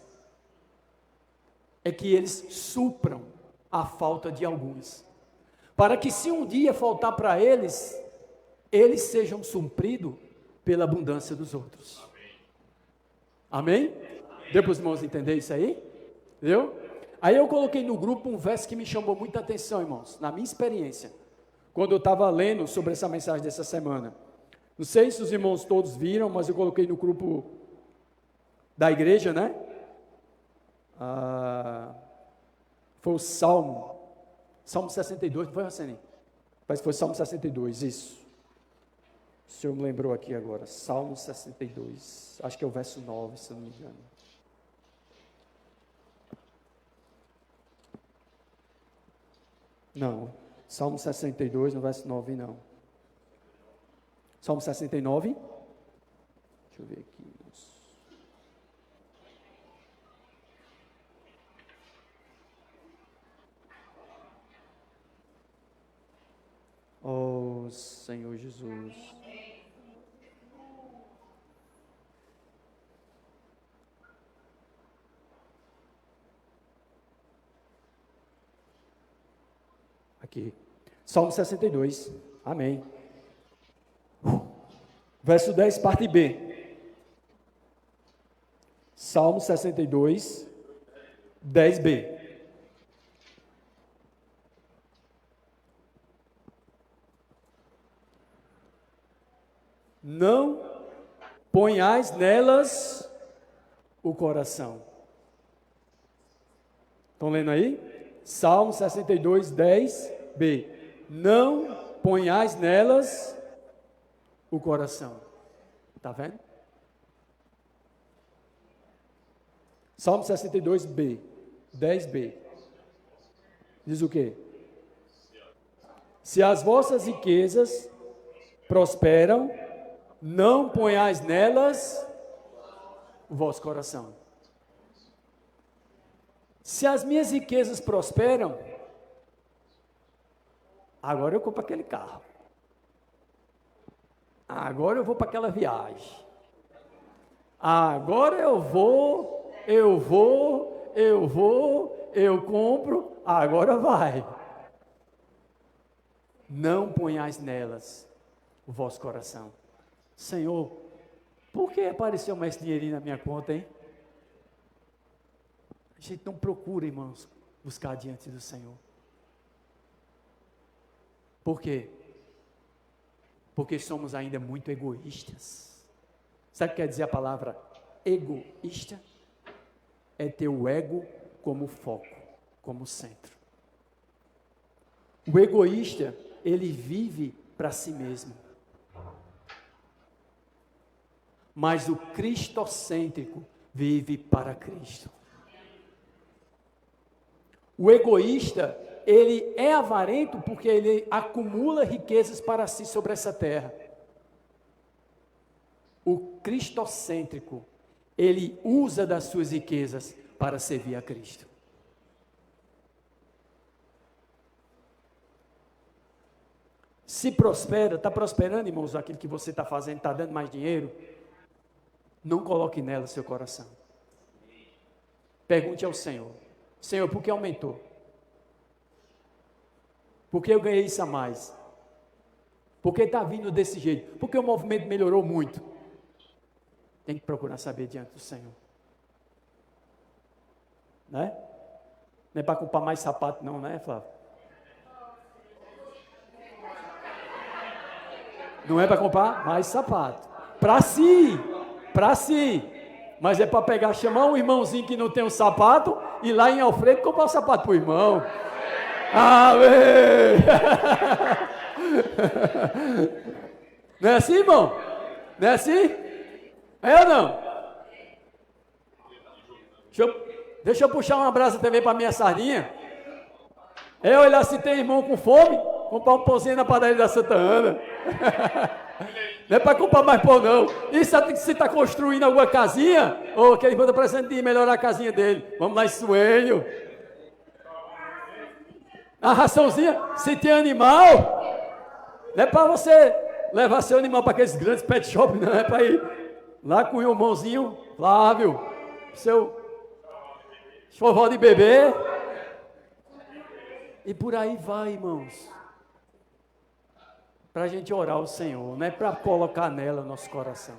É que eles supram a falta de alguns. Para que se um dia faltar para eles, eles sejam supridos pela abundância dos outros. Amém? Deu para os irmãos entender isso aí? Entendeu? Aí eu coloquei no grupo um verso que me chamou muita atenção, irmãos, na minha experiência, quando eu estava lendo sobre essa mensagem dessa semana. Não sei se os irmãos todos viram, mas eu coloquei no grupo da igreja, né? Foi o Salmo 62, não foi, Raceni? Parece que foi Salmo 62, isso. O senhor me lembrou aqui agora, Salmo 62, acho que é o verso 9, se eu não me engano. Não, Salmo 62, no verso 9, não. Salmo 69, deixa eu ver aqui. Oh, Senhor Jesus. Aqui, Salmo 62, amém. Verso 10, parte B. Salmo 62, 10b. Não ponhais nelas o coração. Estão lendo aí? Salmo 62, 10b. Não ponhais nelas o coração. Está vendo? Salmo 62b, 10b. Diz o quê? Se as vossas riquezas prosperam, não ponhais nelas o vosso coração. Se as minhas riquezas prosperam, agora eu compro aquele carro. Agora eu vou para aquela viagem. Agora eu compro, agora vai. Não ponhais nelas o vosso coração. Senhor, por que apareceu mais dinheirinho na minha conta, hein? A gente não procura, irmãos, buscar diante do Senhor. Por quê? Porque somos ainda muito egoístas. Sabe o que quer dizer a palavra egoísta? É ter o ego como foco, como centro. O egoísta, ele vive para si mesmo. Mas o cristocêntrico vive para Cristo. O egoísta, ele é avarento porque ele acumula riquezas para si sobre essa terra. O cristocêntrico, ele usa das suas riquezas para servir a Cristo. Se prospera, está prosperando, irmãos, aquilo que você está fazendo, está dando mais dinheiro, não coloque nela seu coração. Pergunte ao Senhor: Senhor, por que aumentou? Por que eu ganhei isso a mais? Por que está vindo desse jeito? Por que o movimento melhorou muito? Tem que procurar saber diante do Senhor. Né? Não é para comprar mais sapato não, né, Flávio? Não é para comprar mais sapato. Para si. Mas é para pegar, chamar um irmãozinho que não tem um sapato e lá em Alfredo comprar um sapato para o irmão. Amém! Não é assim, irmão? Não é assim? É ou não? Deixa eu puxar uma brasa também para minha sardinha. É olhar se tem irmão com fome, comprar um pãozinho na padaria da Santa Ana. Não é para comprar mais pão, não. E se está construindo alguma casinha, ou aquele irmão está precisando de melhorar a casinha dele, vamos lá em Suenho. A raçãozinha, se tem animal, não é para você levar seu animal para aqueles grandes pet shop, não é para ir lá com o irmãozinho Flávio, seu forró de bebê, e por aí vai, irmãos, para a gente orar ao Senhor, não é para colocar nela o nosso coração.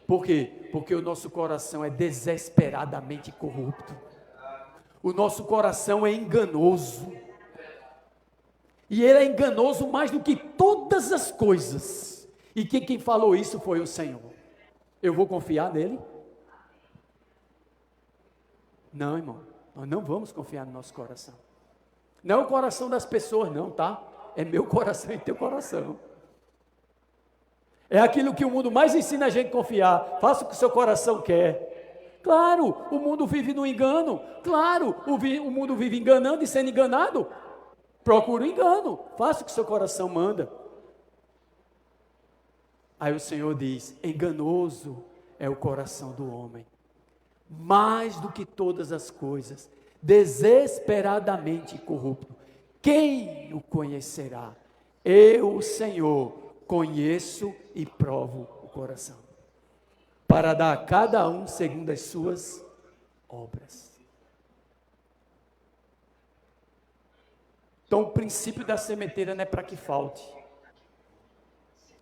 Por quê? Porque o nosso coração é desesperadamente corrupto, o nosso coração é enganoso, e ele é enganoso mais do que todas as coisas, e quem falou isso foi o Senhor. Eu vou confiar nele? Não, irmão, nós não vamos confiar no nosso coração. Não é o coração das pessoas não, tá? É meu coração e teu coração. É aquilo que o mundo mais ensina a gente a confiar. Faça o que o seu coração quer. Claro, o mundo vive no engano. Claro, o mundo vive enganando e sendo enganado. Procura o engano. Faça o que o seu coração manda. Aí o Senhor diz, enganoso é o coração do homem, mais do que todas as coisas, desesperadamente corrupto. Quem o conhecerá? Eu, o Senhor, conheço e provo o coração, para dar a cada um segundo as suas obras. Então o princípio da sementeira não é para que falte,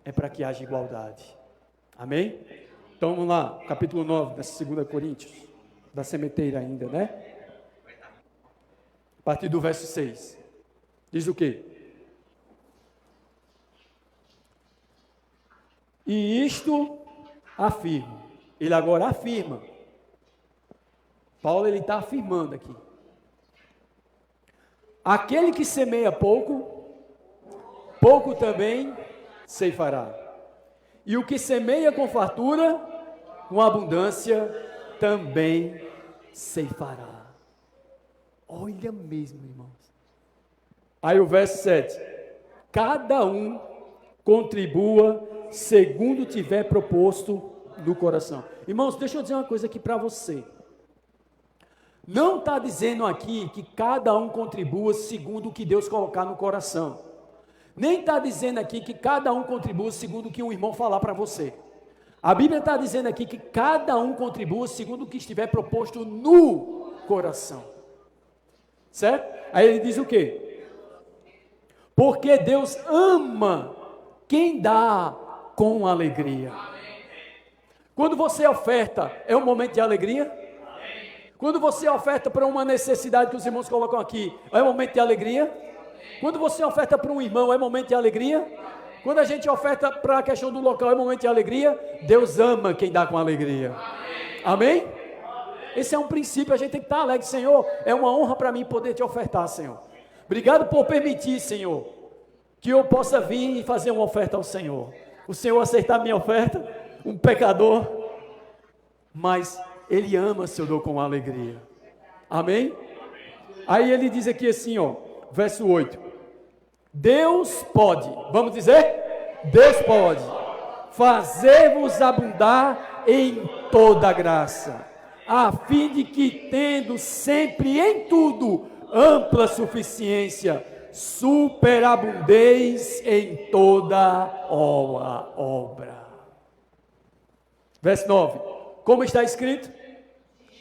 é para que haja igualdade. Amém? Então vamos lá, capítulo 9, da 2 Coríntios, da sementeira ainda, né? A partir do verso 6. Diz o quê? E isto afirmo. Ele agora afirma. Paulo, ele está afirmando aqui. Aquele que semeia pouco, pouco também ceifará. E o que semeia com fartura, com abundância, também ceifará. Olha mesmo, irmãos. Aí o verso 7. Cada um contribua segundo tiver proposto no coração. Irmãos, deixa eu dizer uma coisa aqui para você. Não está dizendo aqui que cada um contribua segundo o que Deus colocar no coração. Nem está dizendo aqui que cada um contribua segundo o que um irmão falar para você. A Bíblia está dizendo aqui que cada um contribua segundo o que estiver proposto no coração. Certo? Aí ele diz o quê? Porque Deus ama quem dá com alegria. Quando você oferta, é um momento de alegria? Quando você oferta para uma necessidade que os irmãos colocam aqui, é um momento de alegria? Quando você oferta para um irmão, é momento de alegria? Quando a gente oferta para a questão do local, é momento de alegria? Deus ama quem dá com alegria. Amém? Esse é um princípio, a gente tem que estar alegre. Senhor, é uma honra para mim poder te ofertar, Senhor. Obrigado por permitir, Senhor, que eu possa vir e fazer uma oferta ao Senhor. O Senhor aceitar a minha oferta, um pecador, mas Ele ama se eu dou com alegria. Amém? Aí ele diz aqui assim, ó, verso 8. Deus pode, vamos dizer? Deus pode fazer-vos abundar em toda graça, a fim de que, tendo sempre em tudo ampla suficiência, superabundeis em toda obra. Verso 9. Como está escrito?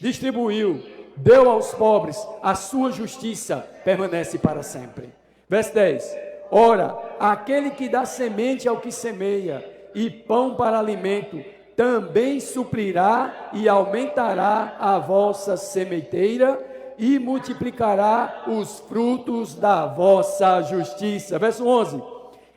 Distribuiu, deu aos pobres, a sua justiça permanece para sempre. Verso 10. Ora, aquele que dá semente ao que semeia e pão para alimento, também suprirá e aumentará a vossa sementeira e multiplicará os frutos da vossa justiça. Verso 11.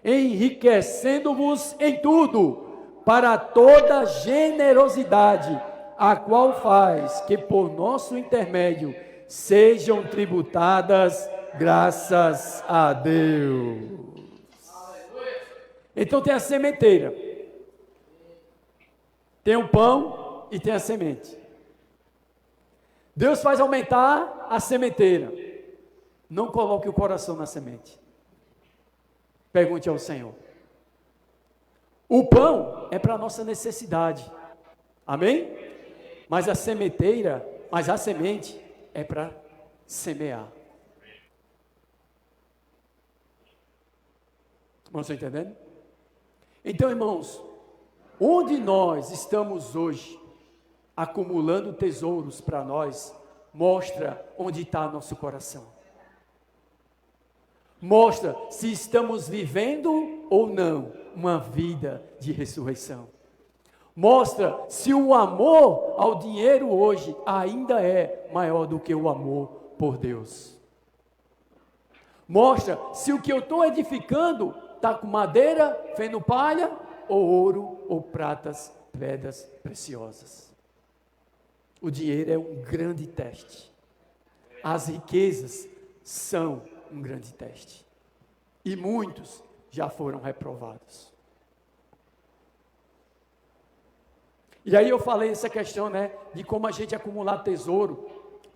Enriquecendo-vos em tudo, para toda generosidade, a qual faz que por nosso intermédio sejam tributadas graças a Deus. Então tem a sementeira, tem o pão e tem a semente. Deus faz aumentar a sementeira. Não coloque o coração na semente. Pergunte ao Senhor. O pão é para a nossa necessidade. Amém? Mas a sementeira, mas a semente é para semear. Irmãos, estão entendendo? Então, irmãos, onde nós estamos hoje acumulando tesouros para nós, mostra onde está nosso coração. Mostra se estamos vivendo ou não uma vida de ressurreição. Mostra se o amor ao dinheiro hoje ainda é maior do que o amor por Deus. Mostra se o que eu estou edificando está com madeira, feno palha, ou ouro, ou pratas, pedras preciosas. O dinheiro é um grande teste. As riquezas são um grande teste. E muitos já foram reprovados. E aí eu falei essa questão, né, de como a gente acumular tesouro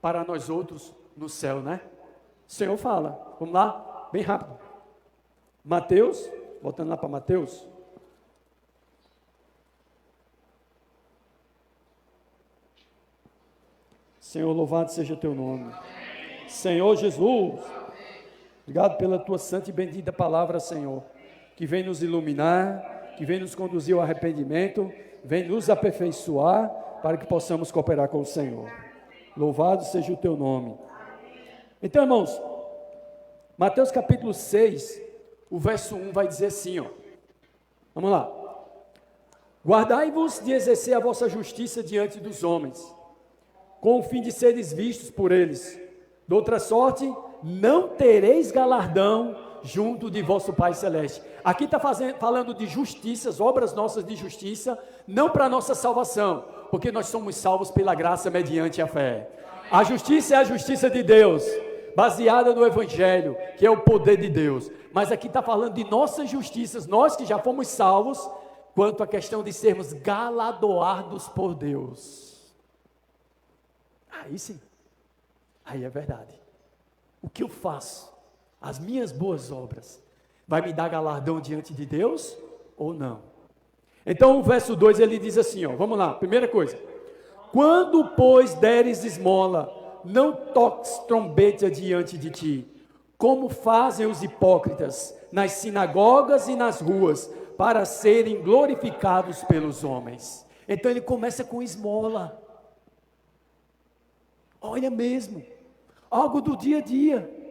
para nós outros no céu, né? O Senhor fala, vamos lá, bem rápido. Mateus, voltando lá para Mateus. Senhor, louvado seja o teu nome. Senhor Jesus, obrigado pela tua santa e bendita palavra, Senhor, que vem nos iluminar, que vem nos conduzir ao arrependimento, vem nos aperfeiçoar para que possamos cooperar com o Senhor. Louvado seja o teu nome. Então, irmãos, Mateus capítulo 6, o verso 1 vai dizer assim, ó. Vamos lá. Guardai-vos de exercer a vossa justiça diante dos homens, com o fim de seres vistos por eles. De outra sorte, não tereis galardão junto de vosso Pai Celeste. Aqui está falando de justiças, obras nossas de justiça, não para nossa salvação, porque nós somos salvos pela graça mediante a fé. A justiça é a justiça de Deus, baseada no Evangelho, que é o poder de Deus. Mas aqui está falando de nossas justiças, nós que já fomos salvos, quanto à questão de sermos galardoados por Deus. Aí sim, aí é verdade. O que eu faço? As minhas boas obras, vai me dar galardão diante de Deus ou não? Então o verso 2 ele diz assim, ó, vamos lá, primeira coisa. Quando, pois, deres esmola, não toques trombeta diante de ti, como fazem os hipócritas nas sinagogas e nas ruas, para serem glorificados pelos homens. Então ele começa com esmola. Olha mesmo, algo do dia a dia.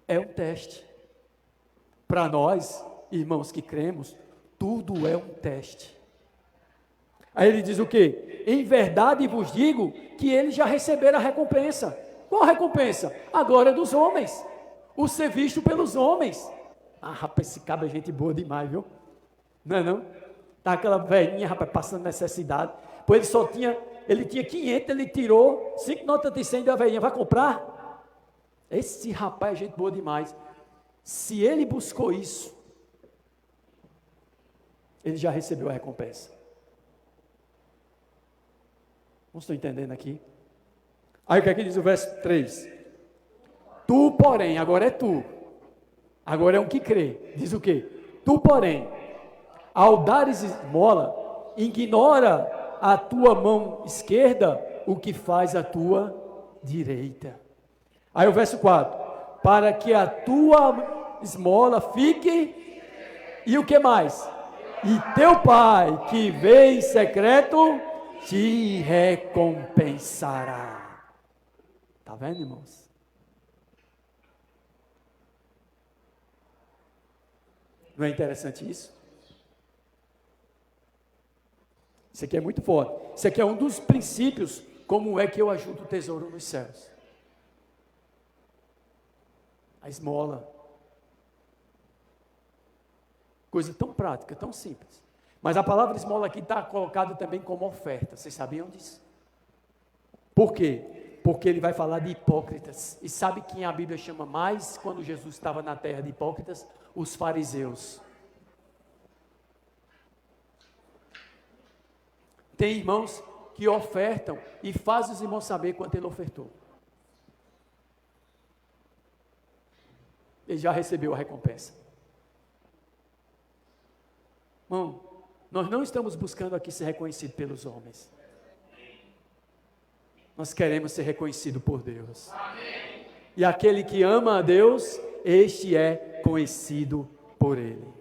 É um teste. Para nós, irmãos que cremos, tudo é um teste. Aí ele diz o quê? Em verdade vos digo que eles já receberam a recompensa. Qual a recompensa? A glória dos homens. O ser visto pelos homens. Ah, rapaz, esse cabra é gente boa demais, viu? Não é não? Tá aquela velhinha, rapaz, passando necessidade. Pois ele tinha 500, ele tirou 5 notas de 100 da velhinha. Vai comprar? Esse rapaz é gente boa demais. Se ele buscou isso, ele já recebeu a recompensa. Não estou entendendo aqui. Aí o que é que diz o verso 3? Tu, porém, agora é tu. Agora é um que crê. Diz o quê? Tu, porém, ao dares esmola, ignora a tua mão esquerda o que faz a tua direita. Aí o verso 4, para que a tua esmola fique, e o que mais? E teu Pai, que vê em secreto, te recompensará. Está vendo, irmãos? Não é interessante isso? Isso aqui é muito forte. Isso aqui é um dos princípios, como é que eu ajudo o tesouro nos céus. A esmola. Coisa tão prática, tão simples. Mas a palavra esmola aqui está colocada também como oferta. Vocês sabiam disso? Por quê? Porque ele vai falar de hipócritas. E sabe quem a Bíblia chama mais quando Jesus estava na terra de hipócritas? Os fariseus. Tem irmãos que ofertam e fazem os irmãos saber quanto ele ofertou. Ele já recebeu a recompensa. Irmão, nós não estamos buscando aqui ser reconhecido pelos homens. Nós queremos ser reconhecido por Deus. Amém. E aquele que ama a Deus, este é conhecido por Ele.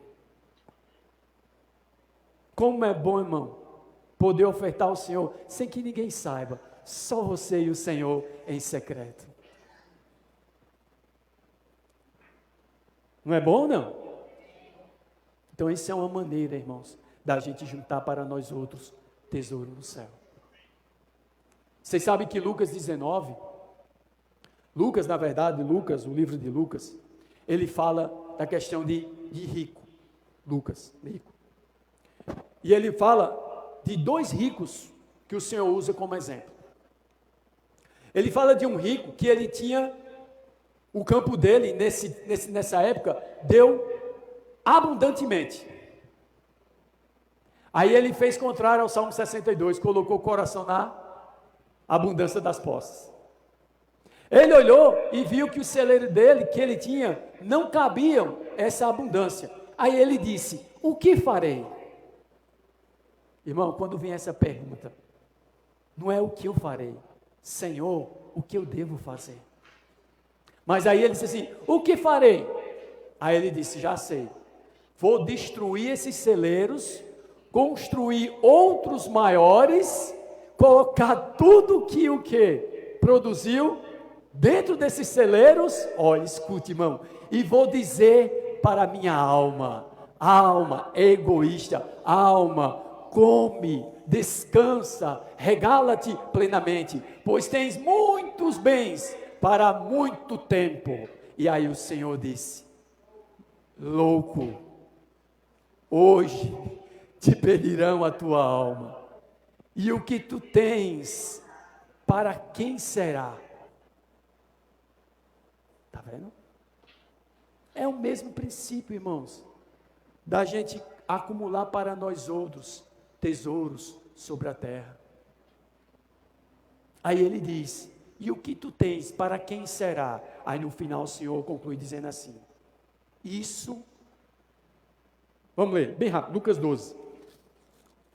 Como é bom, irmão, poder ofertar ao Senhor sem que ninguém saiba, só você e o Senhor em secreto. Não é bom, não? Então isso é uma maneira, irmãos, da gente juntar para nós outros tesouro no céu. Vocês sabem que Lucas 19, o livro de Lucas, ele fala da questão de rico. Lucas, rico. E ele fala de 2 ricos que o Senhor usa como exemplo. Ele fala de um rico que ele tinha, o campo dele, nessa época, deu abundantemente. Aí ele fez contrário ao Salmo 62, colocou o coração na abundância das posses. Ele olhou e viu que o celeiro dele, que ele tinha, não cabiam essa abundância. Aí ele disse, o que farei? Irmão, quando vem essa pergunta, não é o que eu farei, Senhor, o que eu devo fazer? Mas aí ele disse assim, o que farei? Aí ele disse, já sei, vou destruir esses celeiros, construir outros maiores, colocar tudo que o que produziu dentro desses celeiros, olha, escute, irmão, e vou dizer para a minha alma egoísta, alma, come, descansa, regala-te plenamente, pois tens muitos bens para muito tempo. E aí o Senhor disse, louco, hoje te pedirão a tua alma, e o que tu tens, para quem será? Está vendo? É o mesmo princípio, irmãos, da gente acumular para nós outros tesouros sobre a terra. Aí ele diz, e o que tu tens, para quem será? Aí no final o Senhor conclui dizendo assim, isso, vamos ler, bem rápido, Lucas 12,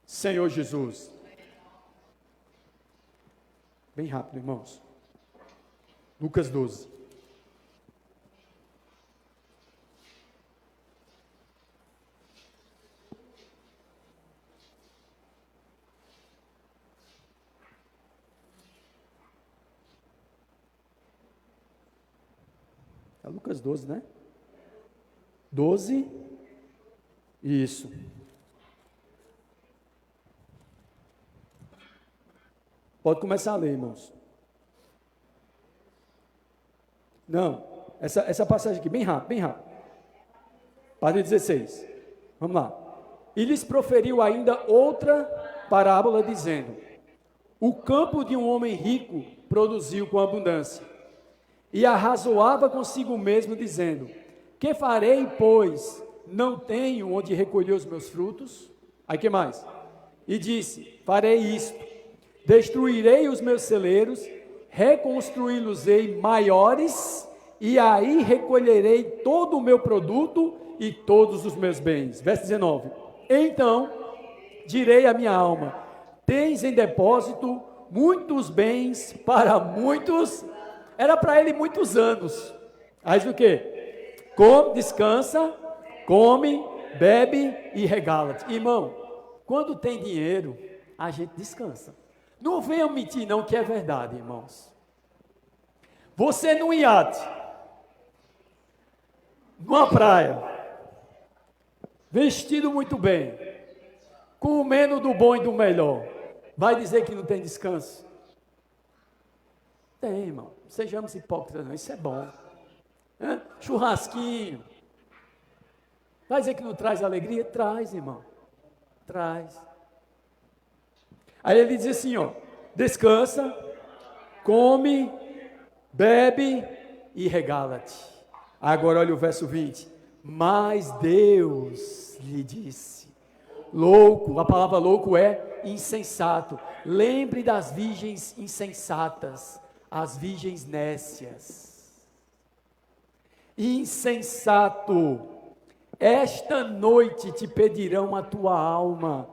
Senhor Jesus, bem rápido, irmãos, Lucas 12, Lucas 12, né? 12, isso. Pode começar a ler, irmãos. Não, essa passagem aqui, bem rápido. Página 16. Vamos lá. E lhes proferiu ainda outra parábola, dizendo, o campo de um homem rico produziu com abundância. E arrazoava consigo mesmo, dizendo, que farei, pois não tenho onde recolher os meus frutos? Aí que mais? E disse, farei isto, destruirei os meus celeiros, reconstruí-los-ei maiores, e aí recolherei todo o meu produto e todos os meus bens. Verso 19, então direi à minha alma, tens em depósito muitos bens para muitos. Era para ele muitos anos. Aí o quê? Come, descansa, come, bebe e regala-te. Irmão, quando tem dinheiro, a gente descansa. Não venham mentir não, que é verdade, irmãos. Você num iate, numa praia, vestido muito bem, comendo do bom e do melhor, vai dizer que não tem descanso? Tem, irmão. Sejamos hipócritas, não, isso é bom. Churrasquinho. Vai dizer que não traz alegria? Traz, irmão. Traz. Aí ele diz assim, ó, descansa, come, bebe e regala-te. Agora olha o verso 20. Mas Deus lhe disse, louco, a palavra louco é insensato. Lembre das virgens insensatas, as virgens nécias. Insensato, esta noite te pedirão a tua alma,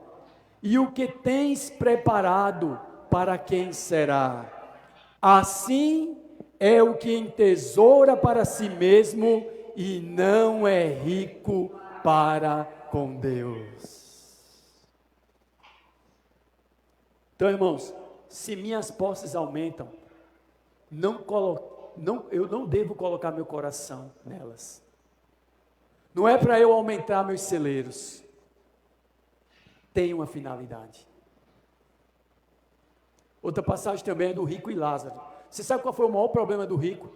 e o que tens preparado, para quem será? Assim é o que entesoura para si mesmo, e não é rico para com Deus. Então, irmãos, se minhas posses aumentam, eu não devo colocar meu coração nelas. Não é para eu aumentar meus celeiros. Tem uma finalidade. Outra passagem também é do rico e Lázaro. Você sabe qual foi o maior problema do rico?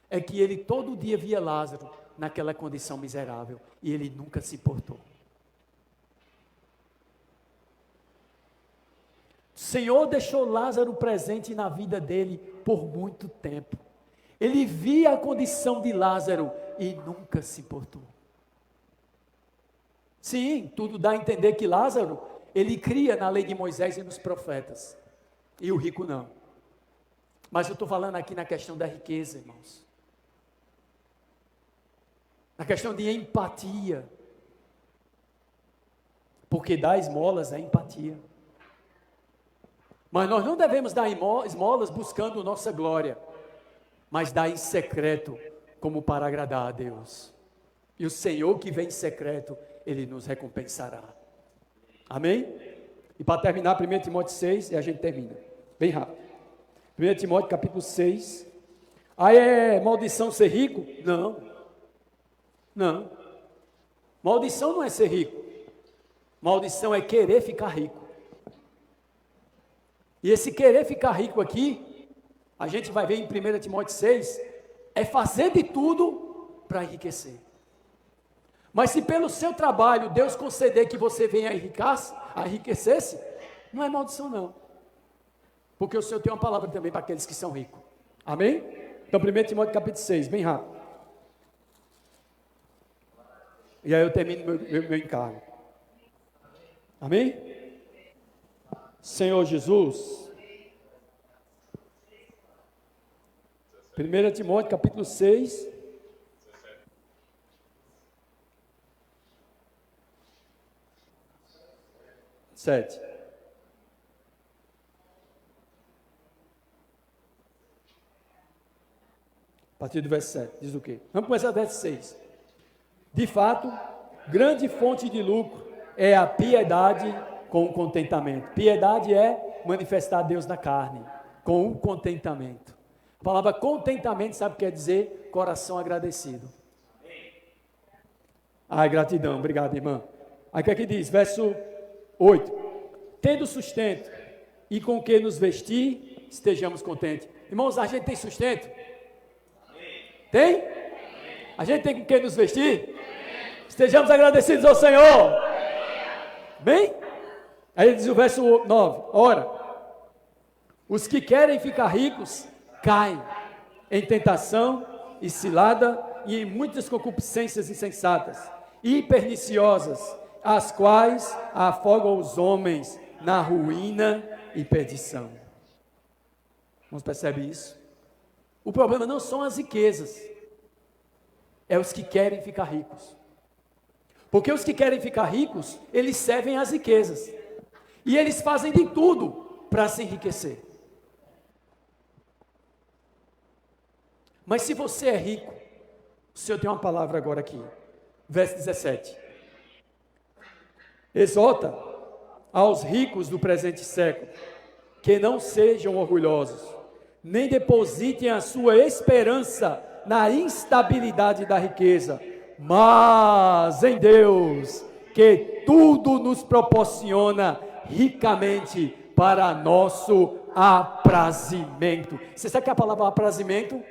É que ele todo dia via Lázaro naquela condição miserável e ele nunca se importou. O Senhor deixou Lázaro presente na vida dele por muito tempo. Ele via a condição de Lázaro e nunca se importou. Sim, tudo dá a entender que Lázaro, ele cria na lei de Moisés e nos profetas. E o rico não. Mas eu estou falando aqui na questão da riqueza, irmãos. Na questão de empatia. Porque dar esmolas é empatia. Mas nós não devemos dar esmolas buscando nossa glória, mas dar em secreto, como para agradar a Deus. E o Senhor que vem em secreto, Ele nos recompensará. Amém? E para terminar, 1 Timóteo 6, e a gente termina, bem rápido. 1 Timóteo capítulo 6. É maldição ser rico? Não. Não. Maldição não é ser rico. Maldição é querer ficar rico. E esse querer ficar rico aqui, a gente vai ver em 1 Timóteo 6, é fazer de tudo para enriquecer. Mas se pelo seu trabalho Deus conceder que você venha enriquecer-se, não é maldição não. Porque o Senhor tem uma palavra também para aqueles que são ricos. Amém? Então 1 Timóteo capítulo 6, bem rápido. E aí eu termino meu encargo. Amém? Senhor Jesus. 1 Timóteo capítulo 6. 7. A partir do verso 7, diz o quê? Vamos começar do verso 6. De fato, grande fonte de lucro é a piedade com o contentamento. Piedade é manifestar Deus na carne, com o contentamento. A palavra contentamento, sabe o que quer dizer? Coração agradecido. Gratidão, obrigado, irmã. Aí o que é que diz? Verso 8. Tendo sustento e com que nos vestir, estejamos contentes. Irmãos, a gente tem sustento? Tem? A gente tem com que nos vestir? Estejamos agradecidos ao Senhor. Bem? Aí diz o verso 9. Ora, os que querem ficar ricos, caem em tentação e cilada e em muitas concupiscências insensatas e perniciosas, as quais afogam os homens na ruína e perdição. Vamos perceber isso? O problema não são as riquezas, é os que querem ficar ricos. Porque os que querem ficar ricos, eles servem às riquezas. E eles fazem de tudo para se enriquecer. Mas se você é rico, o Senhor tem uma palavra agora aqui. Verso 17. Exorta aos ricos do presente século, que não sejam orgulhosos, nem depositem a sua esperança na instabilidade da riqueza, mas em Deus, que tudo nos proporciona ricamente para nosso aprazimento. Você sabe que a palavra aprazimento?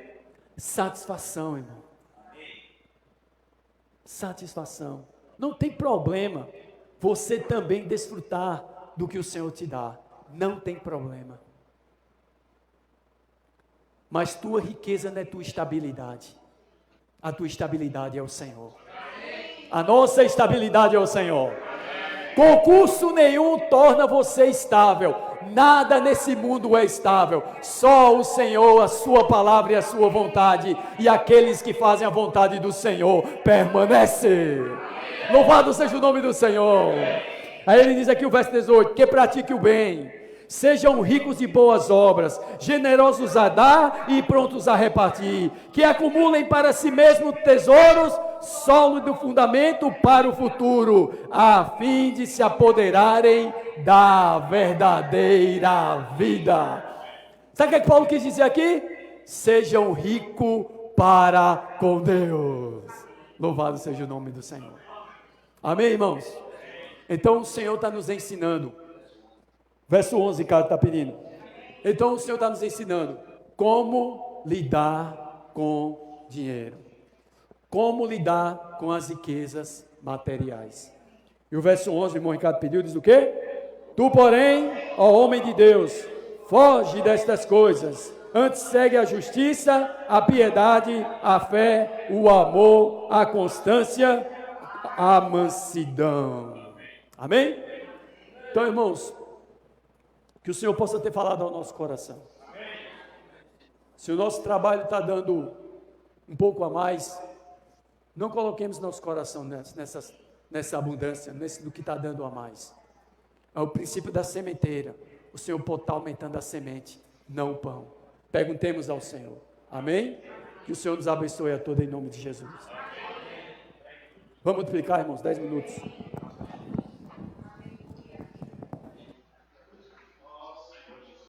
Satisfação, irmão. Satisfação. Não tem problema você também desfrutar do que o Senhor te dá. Não tem problema. Mas tua riqueza não é tua estabilidade. A tua estabilidade é o Senhor. A nossa estabilidade é o Senhor. Concurso nenhum torna você estável. Nada nesse mundo é estável. Só o Senhor, a sua palavra e a sua vontade. E aqueles que fazem a vontade do Senhor permanecem. Louvado seja o nome do Senhor. Aí ele diz aqui o verso 18: que pratique o bem, sejam ricos de boas obras, generosos a dar e prontos a repartir, que acumulem para si mesmos tesouros sólido fundamento para o futuro, a fim de se apoderarem da verdadeira vida. Sabe o que é que Paulo quis dizer aqui? Sejam ricos para com Deus. Louvado seja o nome do Senhor. Amém, irmãos? Então o Senhor está nos ensinando. Verso 11, cara, está pedindo. Então o Senhor está nos ensinando como lidar com dinheiro. Como lidar com as riquezas materiais. E o verso 11, o irmão Ricardo pediu, diz o quê? Tu, porém, ó homem de Deus, foge destas coisas. Antes segue a justiça, a piedade, a fé, o amor, a constância, a mansidão. Amém? Então, irmãos, que o Senhor possa ter falado ao nosso coração. Se o nosso trabalho está dando um pouco a mais, não coloquemos nosso coração nessa abundância, no que está dando a mais. É o princípio da sementeira. O Senhor pode estar aumentando a semente, não o pão. Perguntemos ao Senhor. Amém? Que o Senhor nos abençoe a todos em nome de Jesus. Vamos multiplicar, irmãos, 10 minutos.